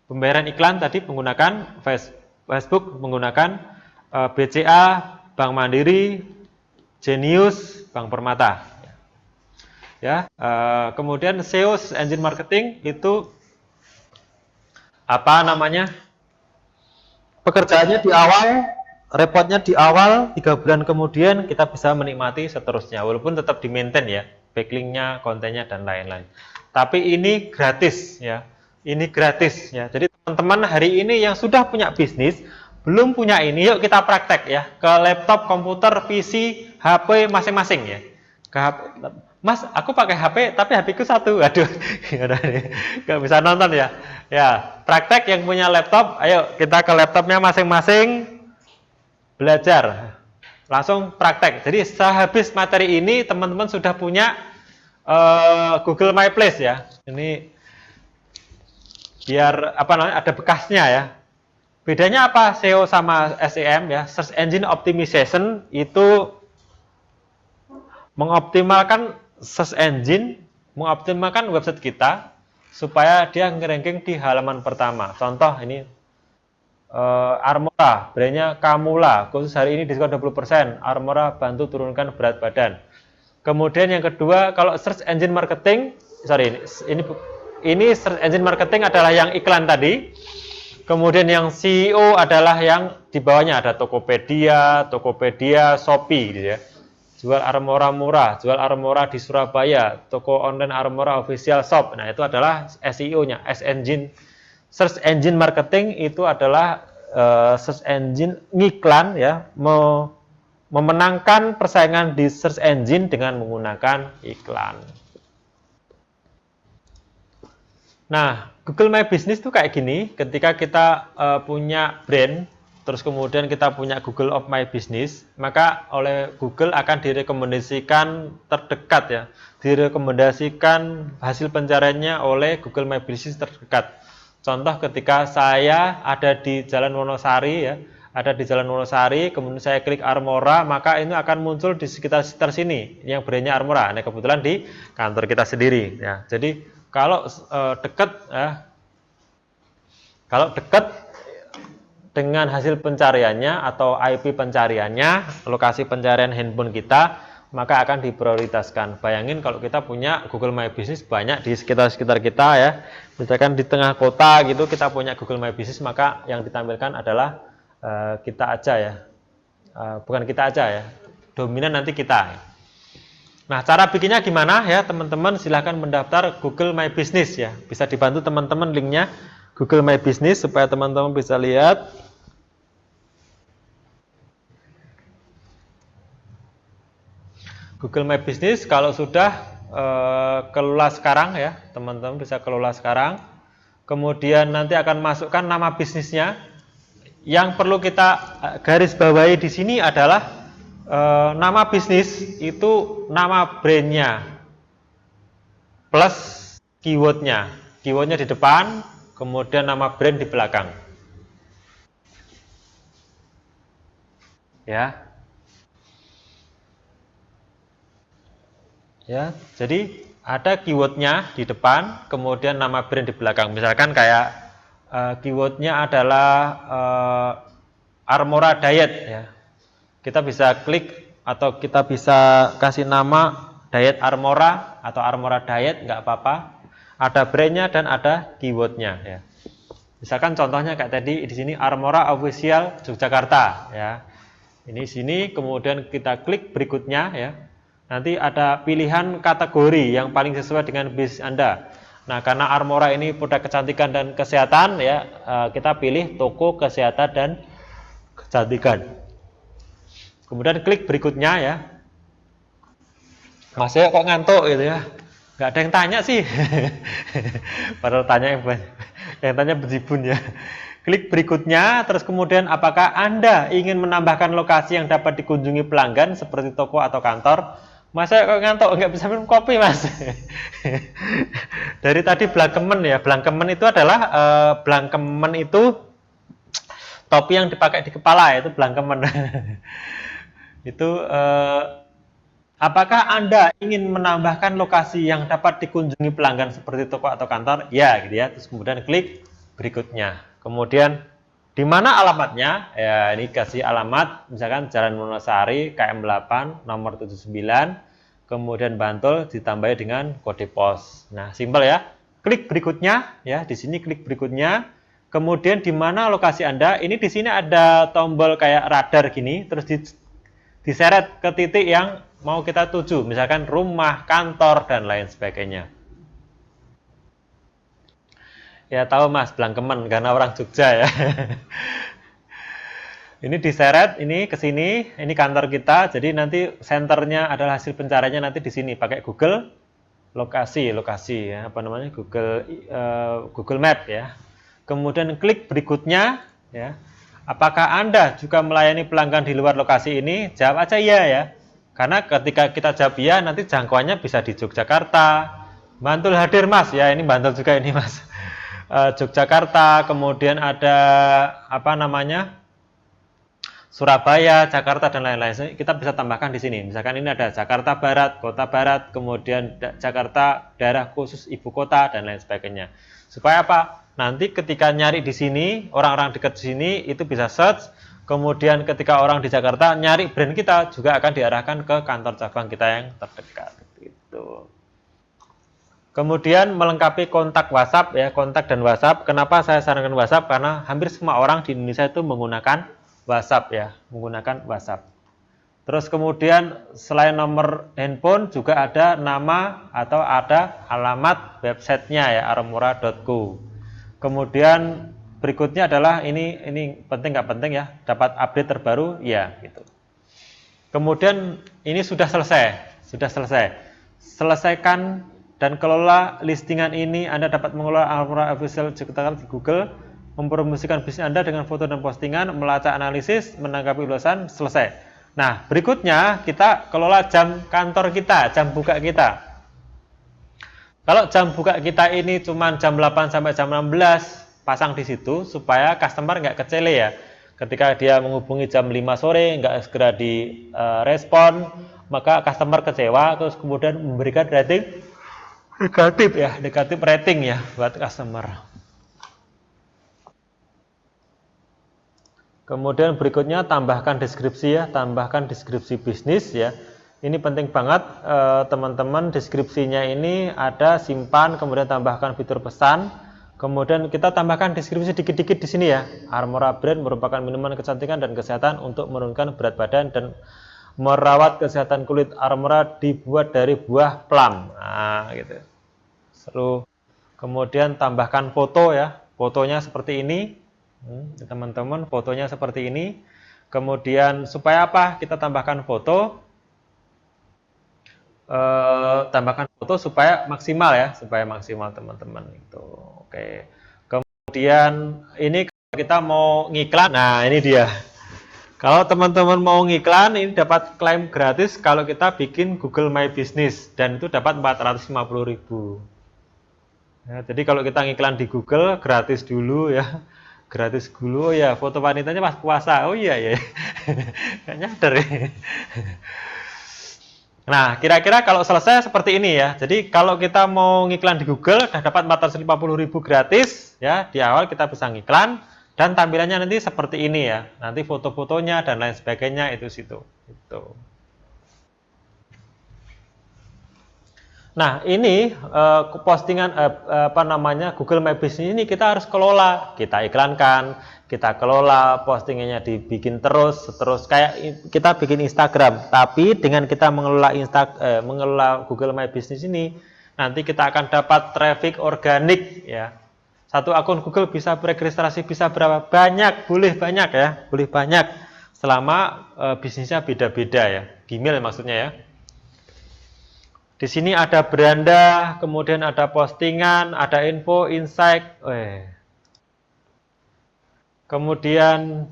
Pembayaran iklan tadi menggunakan Facebook, menggunakan BCA, Bank Mandiri, Genius, Bank Permata. Ya, kemudian SEO Engine Marketing itu apa namanya? Pekerjaannya di awal, repotnya di awal, 3 bulan kemudian kita bisa menikmati seterusnya, walaupun tetap di maintain ya, backlinknya, kontennya dan lain-lain. Tapi ini gratis ya, ini gratis ya. Jadi teman-teman hari ini yang sudah punya bisnis, belum punya ini, yuk kita praktek ya, ke laptop, komputer, PC, HP masing-masing ya. Ke HP, Mas, aku pakai HP, tapi HP-ku 1. Aduh, nggak bisa nonton ya. Ya, praktek yang punya laptop, ayo kita ke laptopnya masing-masing, belajar. Langsung praktek. Jadi sehabis materi ini, teman-teman sudah punya Google My Place ya. Ini biar apa namanya, ada bekasnya ya. Bedanya apa SEO sama SEM ya? Search Engine Optimization itu mengoptimalkan search engine, mengoptimalkan website kita supaya dia nge-ranking di halaman pertama. Contoh ini Armora, brandnya Kamula, khusus hari ini diskon 20%. Armora bantu turunkan berat badan. Kemudian yang kedua, kalau search engine marketing, ini search engine marketing adalah yang iklan tadi. Kemudian yang CEO adalah yang di bawahnya ada Tokopedia, Shopee gitu ya. Jual Armora murah, jual Armora di Surabaya, toko online Armora official shop. Nah, itu adalah SEO-nya, Search Engine Marketing itu adalah search engine ngiklan ya, memenangkan persaingan di search engine dengan menggunakan iklan. Nah, Google My Business itu kayak gini, ketika kita punya brand, terus kemudian kita punya Google of My Business, maka oleh Google akan direkomendasikan terdekat ya, direkomendasikan hasil pencariannya oleh Google My Business terdekat. Contoh ketika saya ada di Jalan Wonosari ya, kemudian saya klik Armora, maka ini akan muncul di sekitar sini yang brandnya Armora. Nah, kebetulan di kantor kita sendiri ya. Jadi kalau dekat ya, Kalau dekat dengan hasil pencariannya atau IP pencariannya, lokasi pencarian handphone kita, maka akan diprioritaskan. Bayangin kalau kita punya Google My Business banyak di sekitar-sekitar kita ya. Misalkan di tengah kota gitu kita punya Google My Business, maka yang ditampilkan adalah kita aja ya. Bukan kita aja ya. Dominan nanti kita. Nah, cara bikinnya gimana ya, teman-teman? Silahkan mendaftar Google My Business ya. Bisa dibantu teman-teman linknya Google My Business supaya teman-teman bisa lihat. Google My Business kalau sudah kelola sekarang ya, teman-teman bisa kelola sekarang. Kemudian nanti akan masukkan nama bisnisnya. Yang perlu kita garis bawahi di sini adalah nama bisnis itu nama brandnya plus keywordnya. Keywordnya di depan, kemudian nama brand di belakang. Ya. Ya, jadi ada keywordnya di depan, kemudian nama brand di belakang. Misalkan kayak keywordnya adalah Armora Diet ya. Kita bisa klik atau kita bisa kasih nama Diet Armora atau Armora Diet, nggak apa-apa. Ada brandnya dan ada keywordnya ya. Misalkan contohnya kayak tadi di sini Armora Official Yogyakarta ya. Ini sini, kemudian kita klik berikutnya ya. Nanti ada pilihan kategori yang paling sesuai dengan bisnis Anda. Nah, karena Armora ini produk kecantikan dan kesehatan ya, kita pilih toko kesehatan dan kecantikan. Kemudian klik berikutnya ya. Mas kok ngantuk gitu ya? Nggak ada yang tanya sih. Padahal tanya yang tanya bejibun ya. Klik berikutnya, terus kemudian apakah Anda ingin menambahkan lokasi yang dapat dikunjungi pelanggan seperti toko atau kantor? Mas saya kok ngantuk, nggak bisa minum kopi mas. Dari tadi blangkemen ya, blangkemen itu adalah blangkemen itu topi yang dipakai di kepala, itu blangkemen. Itu apakah Anda ingin menambahkan lokasi yang dapat dikunjungi pelanggan seperti toko atau kantor? Ya, gitu ya. Terus kemudian klik berikutnya. Kemudian di mana alamatnya? Ya, ini kasih alamat, misalkan Jalan Wonosari, KM 8, nomor 79, kemudian Bantul ditambahi dengan kode pos. Nah, simpel ya. Klik berikutnya, ya, di sini klik berikutnya. Kemudian di mana lokasi Anda? Ini di sini ada tombol kayak radar gini, terus diseret ke titik yang mau kita tuju, misalkan rumah, kantor, dan lain sebagainya. Ya tahu mas, blangkemen karena orang Jogja ya. Ini diseret, ini ke sini, ini kantor kita. Jadi nanti senternya adalah hasil pencariannya nanti di sini pakai Google lokasi ya, apa namanya Google Map ya. Kemudian klik berikutnya ya. Apakah Anda juga melayani pelanggan di luar lokasi ini? Jawab aja iya ya. Karena ketika kita jawab iya, nanti jangkauannya bisa di Yogyakarta. Bantul hadir mas ya, ini Bantul juga ini mas. Yogyakarta, kemudian ada apa namanya Surabaya, Jakarta dan lain-lain. Kita bisa tambahkan di sini. Misalkan ini ada Jakarta Barat, Kota Barat, kemudian Jakarta daerah khusus ibu kota dan lain sebagainya. Supaya apa? Nanti ketika nyari di sini, orang-orang dekat di sini itu bisa search. Kemudian ketika orang di Jakarta nyari brand kita juga akan diarahkan ke kantor cabang kita yang terdekat. Gitu. Kemudian melengkapi kontak WhatsApp ya, kontak dan WhatsApp. Kenapa saya sarankan WhatsApp? Karena hampir semua orang di Indonesia itu menggunakan WhatsApp ya, menggunakan WhatsApp. Terus kemudian selain nomor handphone juga ada nama atau ada alamat websitenya ya, armora.co. Kemudian berikutnya adalah ini penting nggak penting ya, dapat update terbaru ya gitu. Kemudian ini sudah selesai. Selesaikan dan kelola listingan ini. Anda dapat mengelola Armora Official Yogyakarta di Google, mempromosikan bisnis Anda dengan foto dan postingan, melacak analisis, menanggapi ulasan, selesai. Nah, berikutnya kita kelola jam kantor kita, jam buka kita. Kalau jam buka kita ini cuma jam 8 sampai jam 16, pasang di situ supaya customer nggak kecele ya. Ketika dia menghubungi jam 5 sore, nggak segera direspon, maka customer kecewa, terus kemudian memberikan rating negatif rating ya buat customer. Kemudian berikutnya tambahkan deskripsi ya, tambahkan deskripsi bisnis ya. Ini penting banget teman-teman, deskripsinya ini ada simpan, kemudian tambahkan fitur pesan. Kemudian kita tambahkan deskripsi dikit-dikit di sini ya. Armora Brand merupakan minuman kecantikan dan kesehatan untuk menurunkan berat badan dan merawat kesehatan kulit. Armora dibuat dari buah plum. Nah, gitu. Seru. Kemudian tambahkan foto ya. Fotonya seperti ini. Teman-teman, fotonya seperti ini. Kemudian supaya apa? Kita tambahkan foto. Tambahkan foto supaya maksimal ya, supaya maksimal teman-teman itu. Oke. Kemudian ini kita mau ngiklan. Nah, ini dia. Kalau teman-teman mau ngiklan, ini dapat klaim gratis kalau kita bikin Google My Business dan itu dapat 450.000. Ya, jadi kalau kita ngiklan di Google gratis dulu ya. Gratis dulu ya, foto wanitanya pas puasa. Oh iya ya. Nggak nyadar ya. Nah, kira-kira kalau selesai seperti ini ya. Jadi kalau kita mau ngiklan di Google, udah dapat 450.000 gratis ya. Di awal kita bisa ngiklan dan tampilannya nanti seperti ini ya. Nanti foto-fotonya dan lain sebagainya itu situ. Itu. Nah, ini postingan Google My Business ini kita harus kelola, kita iklankan, kita kelola, postingannya dibikin terus kayak kita bikin Instagram. Tapi dengan kita mengelola Google My Business ini, nanti kita akan dapat traffic organik ya. Satu akun Google bisa beregistrasi bisa berapa banyak, boleh banyak ya, boleh banyak selama bisnisnya beda-beda ya. Gmail maksudnya ya. Di sini ada beranda, kemudian ada postingan, ada info, insight, kemudian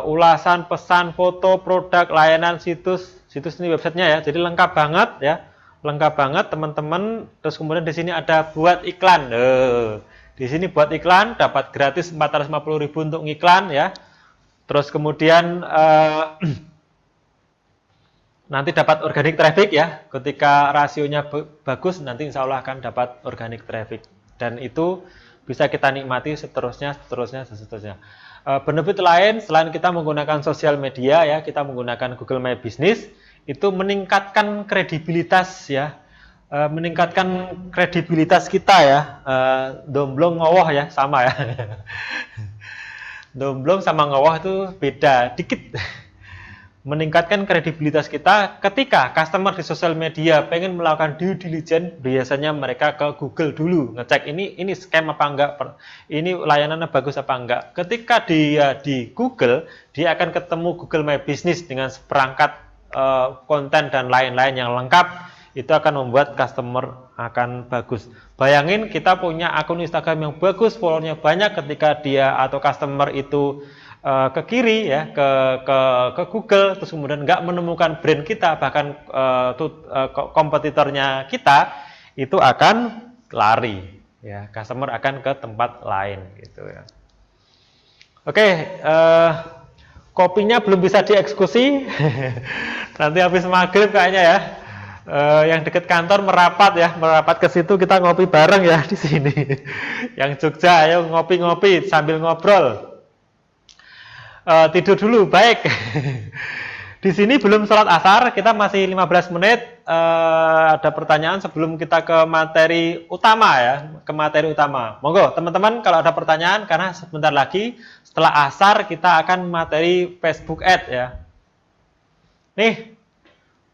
ulasan, pesan, foto, produk, layanan, situs ini websitenya ya. Jadi lengkap banget ya, lengkap banget teman-teman. Terus kemudian di sini ada buat iklan. Di sini buat iklan dapat gratis 450.000 untuk ngiklan ya. Terus kemudian nanti dapat organic traffic ya, ketika rasionya bagus nanti insya Allah akan dapat organic traffic dan itu bisa kita nikmati seterusnya. Benefit lain selain kita menggunakan sosial media ya, kita menggunakan Google My Business itu meningkatkan kredibilitas ya, meningkatkan kredibilitas kita ya. Domblong ngowoh ya sama ya. Domblong sama ngowoh itu beda dikit. Meningkatkan kredibilitas kita ketika customer di sosial media pengen melakukan due diligence, biasanya mereka ke Google dulu ngecek ini scam apa enggak, ini layanannya bagus apa enggak. Ketika dia di Google, dia akan ketemu Google My Business dengan seperangkat konten dan lain-lain yang lengkap, itu akan membuat customer akan bagus. Bayangin kita punya akun Instagram yang bagus, followernya banyak, ketika dia atau customer itu ke kiri ya, ke Google, terus kemudian nggak menemukan brand kita, bahkan kompetitornya kita, itu akan lari ya, customer akan ke tempat lain gitu ya. Oke, kopinya belum bisa dieksekusi. Nanti habis maghrib kayaknya ya, yang deket kantor merapat ke situ, kita ngopi bareng ya di sini. Yang Jogja ayo ngopi-ngopi sambil ngobrol. Tidur dulu, baik. Di sini belum sholat asar, kita masih 15 menit. Ada pertanyaan sebelum kita ke materi utama ya, ke materi utama. Monggo teman-teman kalau ada pertanyaan, karena sebentar lagi setelah asar kita akan materi Facebook Ads ya. Nih,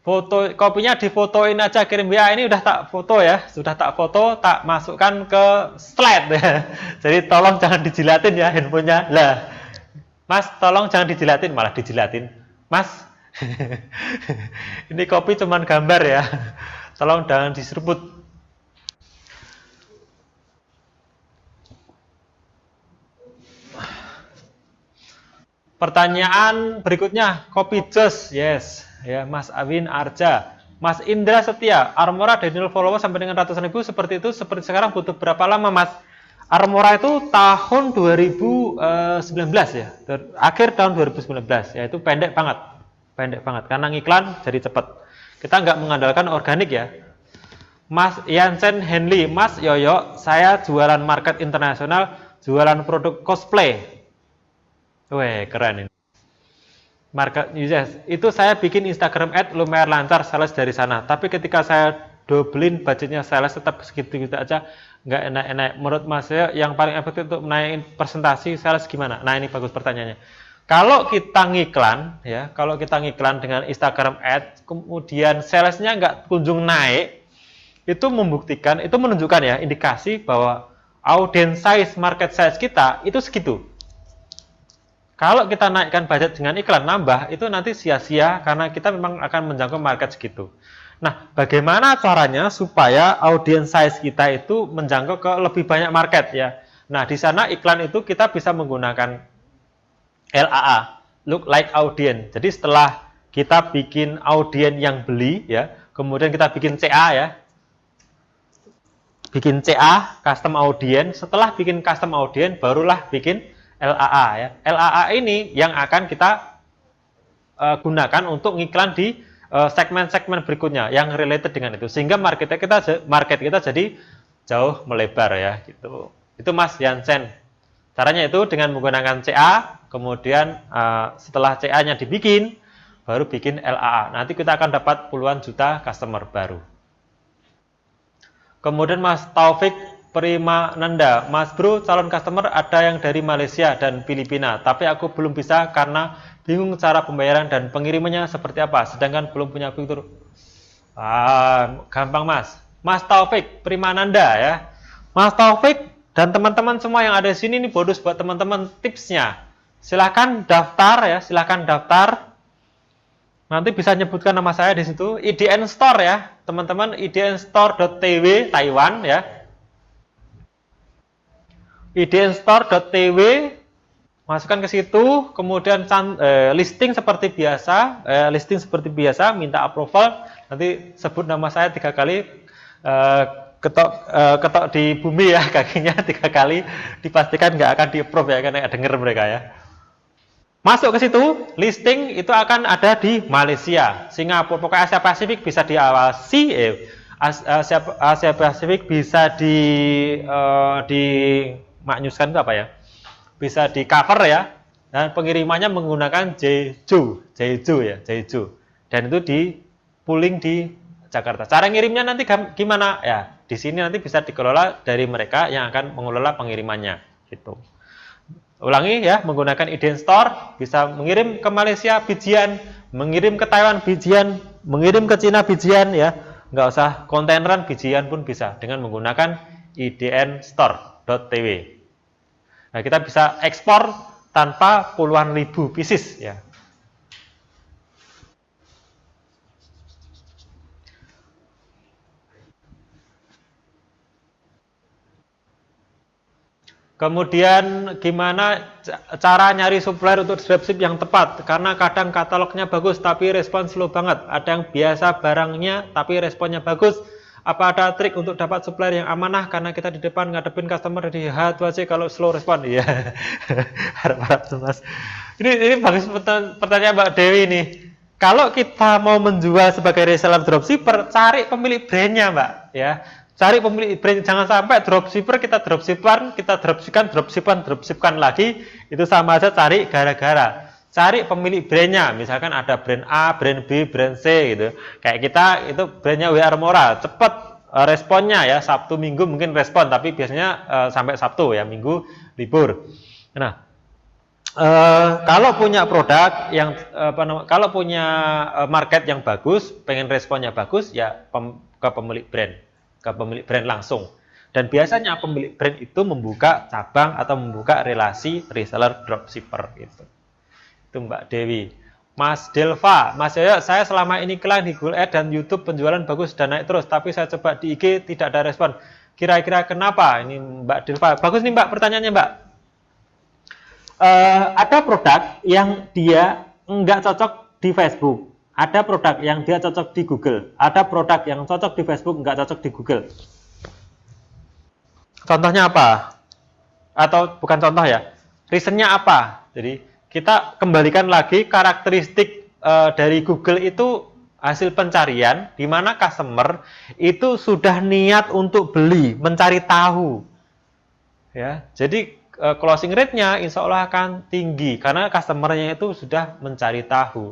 foto kopinya difotoin aja, kirim WA, ini udah tak foto ya, sudah tak foto, tak masukkan ke slide ya. Jadi tolong jangan dijilatin ya handphonenya lah. Mas, tolong jangan dijilatin, malah dijilatin. Mas, ini kopi cuman gambar ya. Tolong jangan diseruput. Pertanyaan berikutnya, kopi jos, yes. Ya, Mas Awin Arja. Mas Indra Setia, Armora Daniel follower sampai dengan ratusan ribu seperti itu, seperti sekarang butuh berapa lama, Mas? Armora itu tahun 2019 ya, akhir tahun 2019 ya, itu pendek banget karena ngiklan jadi cepat. Kita nggak mengandalkan organik ya. Mas Yansen Henley, Mas Yoyo, saya jualan market internasional, jualan produk cosplay. Weh, keren ini. Market users itu saya bikin Instagram ad lumayan lancar sales dari sana, tapi ketika saya dobelin budgetnya sales tetap segitu-gitu aja, nggak enak-enak. Menurut Mas saya yang paling efektif untuk menaikin presentasi sales gimana? Nah, ini bagus pertanyaannya. Kalau kita ngiklan ya, kalau kita ngiklan dengan Instagram ad kemudian salesnya nggak kunjung naik, itu membuktikan, itu menunjukkan ya indikasi bahwa audience size, market size kita itu segitu. Kalau kita naikkan budget dengan iklan nambah, itu nanti sia-sia karena kita memang akan menjangkau market segitu. Nah, bagaimana caranya supaya audience size kita itu menjangkau ke lebih banyak market ya? Nah, di sana iklan itu kita bisa menggunakan LAA, look like audience. Jadi setelah kita bikin audience yang beli ya, kemudian kita bikin CA ya. Bikin CA, custom audience. Setelah bikin custom audience, barulah bikin LAA ya. LAA ini yang akan kita gunakan untuk ngiklan di segmen-segmen berikutnya yang related dengan itu, sehingga market kita jadi jauh melebar ya gitu. Itu Mas Yansen. Caranya itu dengan menggunakan CA, kemudian setelah CA-nya dibikin, baru bikin LAA. Nanti kita akan dapat puluhan juta customer baru. Kemudian Mas Taufik Primananda, Mas Bro, calon customer ada yang dari Malaysia dan Filipina, tapi aku belum bisa karena bingung cara pembayaran dan pengirimannya seperti apa, sedangkan belum punya fitur. Gampang Mas. Mas Taufik Primananda ya. Mas Taufik dan teman-teman semua yang ada di sini ini bonus buat teman-teman tipsnya. Silahkan daftar ya, silahkan daftar. Nanti bisa nyebutkan nama saya di situ. IDN Store ya, teman-teman. idnstore.tw Taiwan ya. idnstore.tw, masukkan ke situ, kemudian listing seperti biasa, minta approval, nanti sebut nama saya 3 kali, ketok di bumi ya kakinya 3 kali, dipastikan nggak akan di-approve ya, karena denger mereka ya. Masuk ke situ, listing itu akan ada di Malaysia, Singapura, pokoknya Asia Pasifik bisa diawasi, Asia Pasifik bisa maknyuskan itu apa ya? Bisa di cover ya. Dan pengirimannya menggunakan Jeju ya, Jeju. Dan itu di pooling di Jakarta. Cara ngirimnya nanti gimana? Ya, di sini nanti bisa dikelola dari mereka yang akan mengelola pengirimannya gitu. Ulangi ya, menggunakan IDN Store bisa mengirim ke Malaysia bijian, mengirim ke Taiwan bijian, mengirim ke Cina bijian ya. Nggak usah kontaineran, bijian pun bisa dengan menggunakan idnstore.tw. Nah, kita bisa ekspor tanpa puluhan ribu pieces ya. Kemudian gimana cara nyari supplier untuk dropship yang tepat? Karena kadang katalognya bagus tapi respon slow banget. Ada yang biasa barangnya tapi responnya bagus. Apa ada trik untuk dapat supplier yang amanah? Karena kita di depan ngadepin customer di H2C kalau slow respon. Iya. Harap-harap Mas. Ini bagus pertanyaan Mbak Dewi nih. Kalau kita mau menjual sebagai reseller dropshipper, cari pemilik brandnya Mbak. Ya. Cari pemilik brand, jangan sampai dropshipper kita dropshipkan lagi, itu sama aja cari gara-gara. Cari pemilik brandnya, misalkan ada brand A, brand B, brand C gitu. Kayak kita itu brandnya WR Mora, cepet responnya ya, Sabtu Minggu mungkin respon, tapi biasanya sampai Sabtu ya, Minggu libur. Nah, kalau punya produk yang kalau punya market yang bagus, pengen responnya bagus ya ke pemilik brand langsung. Dan biasanya pemilik brand itu membuka cabang atau membuka relasi reseller dropshipper gitu. Itu Mbak Dewi. Mas Delva, Mas Yoyo, saya selama ini iklan di Google Ads dan YouTube penjualan bagus dan naik terus, tapi saya coba di IG tidak ada respon. Kira-kira kenapa? Ini Mbak Delva. Bagus nih Mbak pertanyaannya Mbak. Ada produk yang dia nggak cocok di Facebook. Ada produk yang dia cocok di Google. Ada produk yang cocok di Facebook, nggak cocok di Google. Contohnya apa? Atau bukan contoh ya? Reasonnya apa? Jadi kita kembalikan lagi karakteristik dari Google itu hasil pencarian, di mana customer itu sudah niat untuk beli, mencari tahu. Ya, jadi closing rate-nya insya Allah akan tinggi karena customer-nya itu sudah mencari tahu.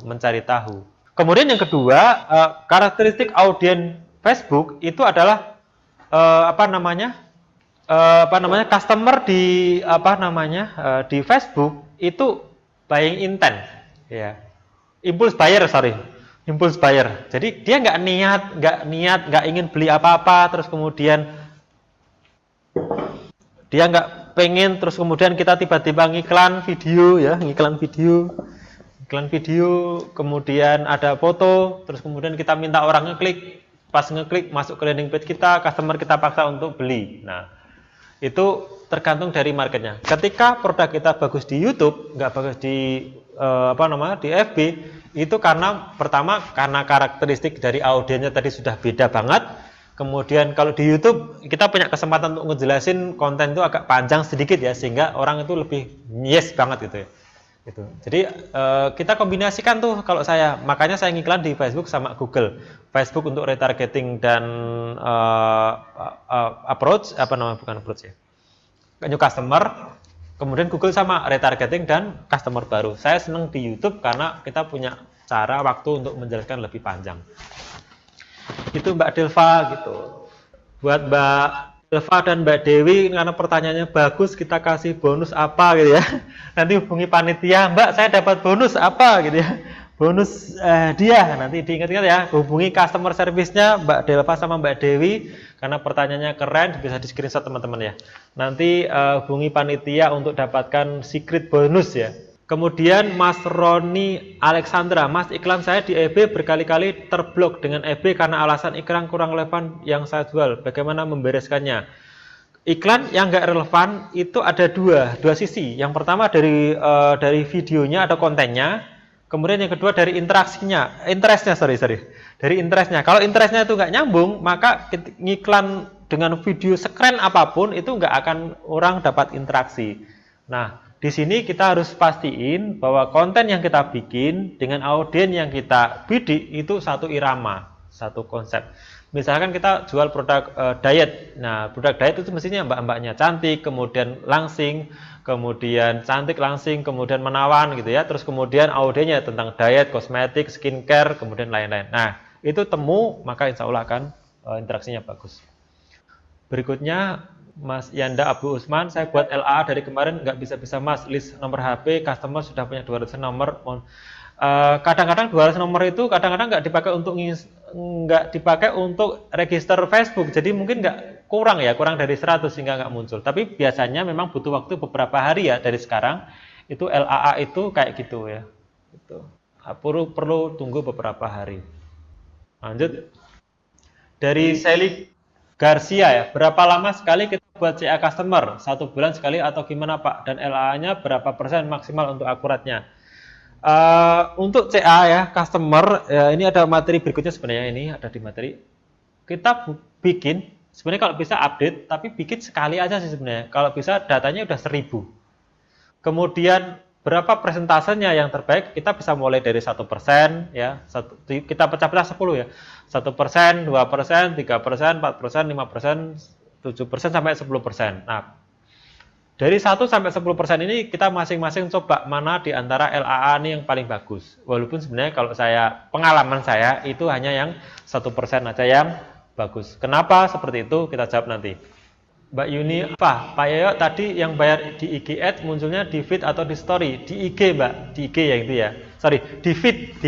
Kemudian yang kedua, karakteristik audiens Facebook itu adalah customer di Facebook itu buying intent, ya, impulse buyer. Jadi dia nggak ingin beli apa-apa, terus kemudian dia nggak pengen, terus kemudian kita tiba-tiba ngiklan video, kemudian ada foto, terus kemudian kita minta orang ngeklik, pas ngeklik masuk ke landing page kita, customer kita paksa untuk beli. Nah, itu tergantung dari marketnya. Ketika produk kita bagus di YouTube, nggak bagus di di FB, itu karena pertama karena karakteristik dari audiensnya tadi sudah beda banget. Kemudian kalau di YouTube kita punya kesempatan untuk ngejelasin konten itu agak panjang sedikit ya, sehingga orang itu lebih yes banget gitu ya. Gitu. Jadi kita kombinasikan tuh kalau saya, makanya saya ngiklan di Facebook sama Google. Facebook untuk retargeting dan new customer, kemudian Google sama retargeting dan customer baru. Saya senang di YouTube karena kita punya cara waktu untuk menjelaskan lebih panjang. Itu Mbak Delva gitu. Buat Mbak Delva dan Mbak Dewi, karena pertanyaannya bagus, kita kasih bonus apa gitu ya. Nanti hubungi panitia, Mbak saya dapat bonus apa gitu ya. Bonus dia, nanti diingat-ingat ya, hubungi customer service-nya Mbak Delva sama Mbak Dewi, karena pertanyaannya keren, bisa di screenshot teman-teman ya. Nanti hubungi panitia untuk dapatkan secret bonus ya. Kemudian Mas Roni Alexandra, Mas iklan saya di EB berkali-kali terblok dengan EB karena alasan iklan kurang relevan yang saya jual. Bagaimana membereskannya? Iklan yang nggak relevan itu ada dua sisi. Yang pertama dari videonya atau kontennya. Kemudian yang kedua dari interestnya. Dari interestnya. Kalau interestnya itu nggak nyambung, maka ngiklan dengan video sekeren apapun itu nggak akan orang dapat interaksi. Nah, di sini kita harus pastiin bahwa konten yang kita bikin dengan audiens yang kita bidik itu satu irama, satu konsep. Misalkan kita jual produk diet. Nah, produk diet itu mestinya mbak-mbaknya cantik, kemudian langsing, kemudian cantik langsing, kemudian menawan gitu ya. Terus kemudian audiensnya tentang diet, kosmetik, skincare, kemudian lain-lain. Nah, itu temu, maka insya Allah akan interaksinya bagus. Berikutnya Mas Yanda Abu Usman, saya buat LA dari kemarin nggak bisa Mas, list nomor HP customer sudah punya 200 nomor. Kadang-kadang 200 nomor itu kadang-kadang nggak dipakai untuk register Facebook, jadi mungkin kurang dari 100 sehingga nggak muncul. Tapi biasanya memang butuh waktu beberapa hari ya dari sekarang. Itu LAA itu kayak gitu ya. Itu perlu tunggu beberapa hari. Lanjut dari Sally Garcia ya, berapa lama sekali kita buat CA customer? 1 bulan sekali atau gimana Pak? Dan LA-nya berapa persen maksimal untuk akuratnya? Untuk CA ya, customer, ya, ini ada materi berikutnya sebenarnya, ini ada di materi. Kita bikin, sebenarnya kalau bisa update, tapi bikin sekali aja sih sebenarnya. Kalau bisa datanya udah 1000. Kemudian berapa persentasenya yang terbaik? Kita bisa mulai dari 1%, ya, kita pecah-pecah 10 ya. 1%, 2%, 3%, 4%, 5%, 7% sampai 10%. Nah, dari 1 sampai 10% ini kita masing-masing coba mana di antara LAA ini yang paling bagus. Walaupun sebenarnya kalau pengalaman saya itu hanya yang 1% aja yang bagus. Kenapa seperti itu? Kita jawab nanti. Mbak Yuni, Pak Yoyo tadi yang bayar di IG Ads munculnya di feed atau di story? Di IG Mbak, di IG ya itu ya. Di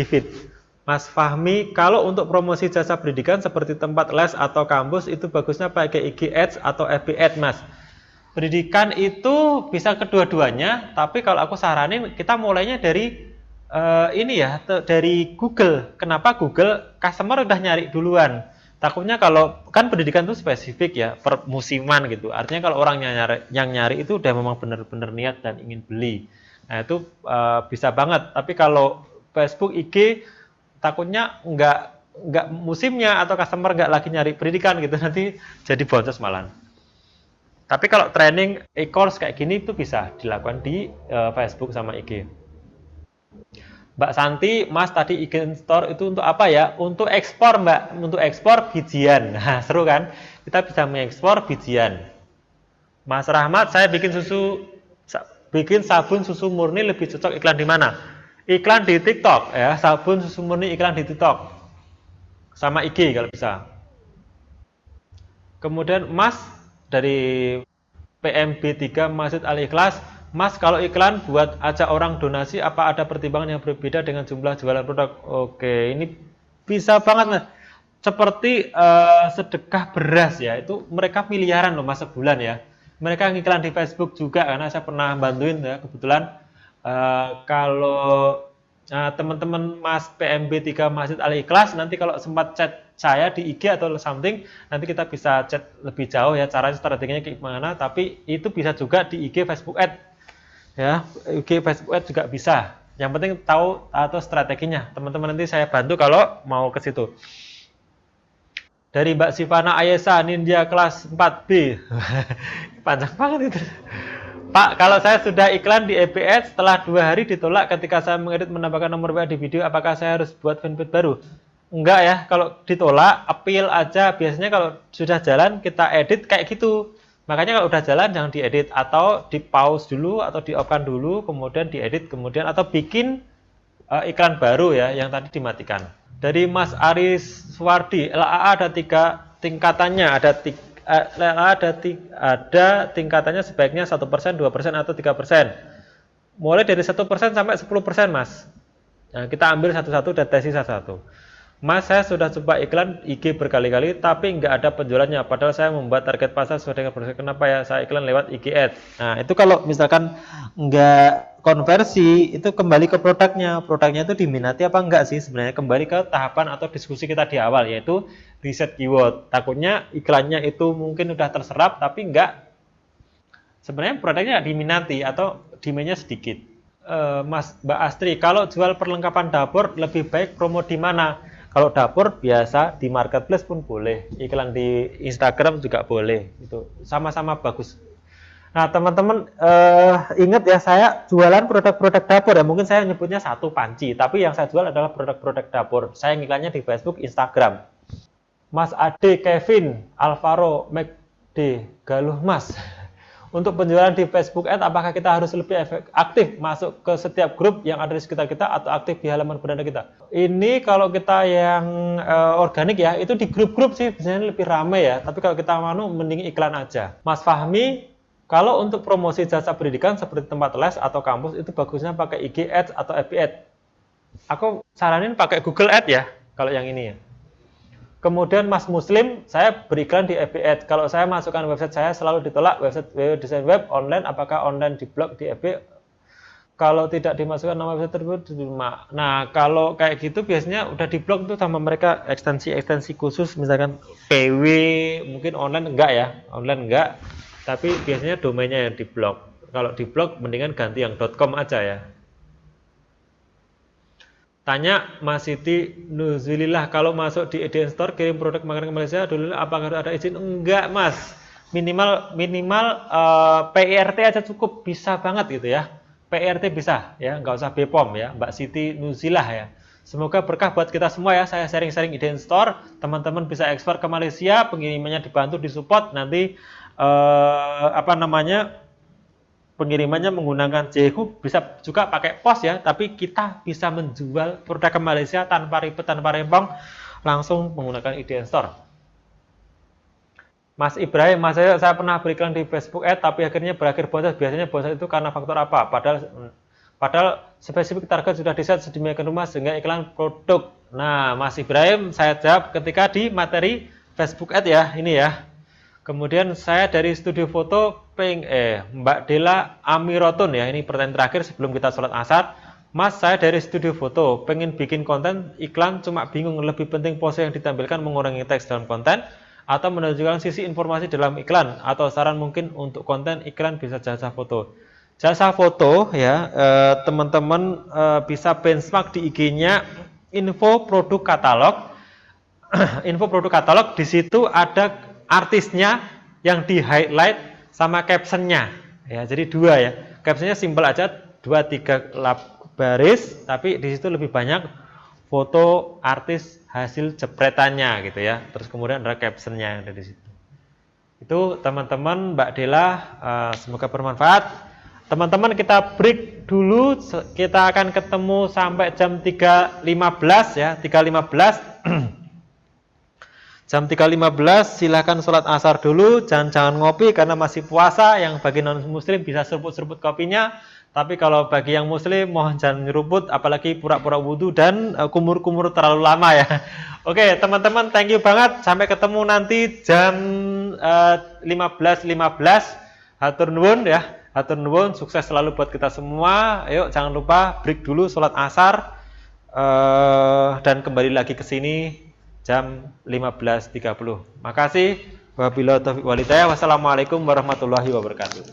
feed. Mas Fahmi, kalau untuk promosi jasa pendidikan seperti tempat les atau kampus itu bagusnya pakai IG Ads atau FB Ads Mas? Pendidikan itu bisa kedua-duanya, tapi kalau aku saranin kita mulainya dari dari Google. Kenapa Google? Customer udah nyari duluan. Takutnya kalau kan pendidikan itu spesifik ya, per musiman gitu. Artinya kalau orang yang nyari itu udah memang benar-benar niat dan ingin beli. Nah itu bisa banget. Tapi kalau Facebook, IG takutnya nggak musimnya atau customer nggak lagi nyari pendidikan gitu, nanti jadi boncos malahan. Tapi kalau training e-course kayak gini itu bisa dilakukan di Facebook sama IG. Mbak Santi, Mas tadi IG Store itu untuk apa ya? Untuk ekspor Mbak, untuk ekspor bijian. Nah seru kan? Kita bisa mengekspor bijian. Mas Rahmat, saya bikin susu bikin sabun susu murni lebih cocok iklan di mana? Iklan di TikTok ya, sabun susu murni iklan di TikTok sama IG kalau bisa. Kemudian Mas dari PMB3 Masjid Al Ikhlas, Mas kalau iklan buat ajak orang donasi apa ada pertimbangan yang berbeda dengan jumlah jualan produk? Oke, ini bisa banget Mas. Seperti sedekah beras ya, itu mereka miliaran loh Mas sebulan ya. Mereka ngiklan di Facebook juga karena saya pernah bantuin ya kebetulan. Kalau teman-teman Mas PMB3 Masjid Al Ikhlas nanti kalau sempat chat saya di IG atau something, nanti kita bisa chat lebih jauh ya caranya strateginya kayak gimana, tapi itu bisa juga di IG Facebook Ad ya, IG Facebook Ad juga bisa. Yang penting tahu atau strateginya. Teman-teman nanti saya bantu kalau mau ke situ. Dari Mbak Sivana Ayesa Ninja kelas 4B. Panjang banget itu. Pak, kalau saya sudah iklan di FB Ads setelah 2 hari ditolak ketika saya mengedit menambahkan nomor WA di video, apakah saya harus buat fanpage baru? Enggak ya, kalau ditolak, appeal aja. Biasanya kalau sudah jalan, kita edit kayak gitu. Makanya kalau udah jalan, jangan diedit. Atau di pause dulu, atau di off-kan dulu, kemudian diedit, kemudian atau bikin iklan baru ya, yang tadi dimatikan. Dari Mas Aris Suwardi, LAA ada 3 tingkatannya, ada tingkatannya sebaiknya 1%, 2%, atau 3%. Mulai dari 1% sampai 10% Mas. Nah, kita ambil satu-satu dan tesis satu-satu. Mas, saya sudah coba iklan IG berkali-kali tapi nggak ada penjualannya. Padahal saya membuat target pasar sesuai dengan proses. Kenapa ya saya iklan lewat IG Ads? Nah, itu kalau misalkan nggak konversi, itu kembali ke produknya. Produknya itu diminati apa enggak sih? Sebenarnya kembali ke tahapan atau diskusi kita di awal, yaitu riset keyword. Takutnya iklannya itu mungkin udah terserap tapi enggak. Sebenarnya produknya diminati atau demand-nya sedikit. Mas Mbak Astri, kalau jual perlengkapan dapur lebih baik promo di mana? Kalau dapur biasa di marketplace pun boleh, iklan di Instagram juga boleh, itu sama-sama bagus. Nah teman-teman ingat ya, saya jualan produk-produk dapur ya, mungkin saya nyebutnya satu panci, tapi yang saya jual adalah produk-produk dapur. Saya ngiklannya di Facebook, Instagram. Mas Ade, Kevin, Alvaro, McD, Galuh Mas. Untuk penjualan di Facebook Ads, apakah kita harus lebih aktif masuk ke setiap grup yang ada di sekitar kita atau aktif di halaman beranda kita? Ini kalau kita yang organik ya, itu di grup-grup sih biasanya lebih ramai ya. Tapi kalau kita mau mending iklan aja. Mas Fahmi, kalau untuk promosi jasa pendidikan seperti tempat les atau kampus itu bagusnya pakai IG Ads atau FB Ads. Aku saranin pakai Google Ads ya, kalau yang ini ya. Kemudian Mas Muslim, saya beriklan di FB Ads. Kalau saya masukkan website saya selalu ditolak, website desain web online, apakah online di blog di FB? Kalau tidak dimasukkan nama website tersebut, nah kalau kayak gitu biasanya udah di blog itu sama mereka ekstensi khusus, misalkan PW, mungkin online enggak ya, online enggak, tapi biasanya domainnya yang di blog. Kalau di blog mendingan ganti yang .com aja ya. Tanya Mas Siti Nuzulillah, kalau masuk di EDN Store kirim produk makanan ke Malaysia dulu apakah harus ada izin? Enggak Mas, minimal PIRT aja cukup, bisa banget gitu ya. PIRT bisa ya, nggak usah BPOM ya, Mbak Siti Nuzulillah ya. Semoga berkah buat kita semua ya. Saya sharing-sharing EDN Store, teman-teman bisa ekspor ke Malaysia, pengirimannya dibantu, disupport, nanti pengirimannya menggunakan JHub, bisa juga pakai pos ya, tapi kita bisa menjual produk ke Malaysia tanpa ribet, tanpa rempong, langsung menggunakan EDN Store. Mas Ibrahim, Mas saya pernah beriklan di Facebook Ads, tapi akhirnya berakhir boncos. Biasanya boncos itu karena faktor apa? Padahal spesifik target sudah diset sedemikian rumah sehingga iklan produk. Nah, Mas Ibrahim, saya jawab ketika di materi Facebook Ads ya, ini ya. Kemudian saya dari studio foto Mbak Dela Amirotun ya, ini pertanyaan terakhir sebelum kita sholat asar. Mas, saya dari studio foto pengen bikin konten iklan, cuma bingung lebih penting pose yang ditampilkan mengurangi teks dalam konten atau menunjukkan sisi informasi dalam iklan, atau saran mungkin untuk konten iklan bisa jasa foto. Jasa foto ya, teman-teman bisa benchmark di IG-nya info produk katalog. Info produk katalog, di situ ada artisnya yang di highlight sama captionnya ya, jadi 2 ya, captionnya simpel aja 2-3 baris, tapi di situ lebih banyak foto artis hasil jepretannya gitu ya, terus kemudian ada captionnya yang ada di situ. Itu teman-teman, Mbak Dela, semoga bermanfaat. Teman-teman kita break dulu, kita akan ketemu sampai jam 3.15 ya, 3.15. Jam 3.15 silahkan sholat asar dulu, jangan ngopi karena masih puasa. Yang bagi non muslim bisa seruput-seruput kopinya, tapi kalau bagi yang muslim mohon jangan nyeruput, apalagi pura-pura wudhu dan kumur-kumur terlalu lama ya. Oke teman-teman, thank you banget, sampai ketemu nanti jam 15.15. Hatur nuwun ya. Hatur nuwun, sukses selalu buat kita semua. Ayo jangan lupa break dulu sholat asar dan kembali lagi ke sini jam 15.30. Makasih. Wabillahi taufiq walhidayah. Wassalamualaikum warahmatullahi wabarakatuh.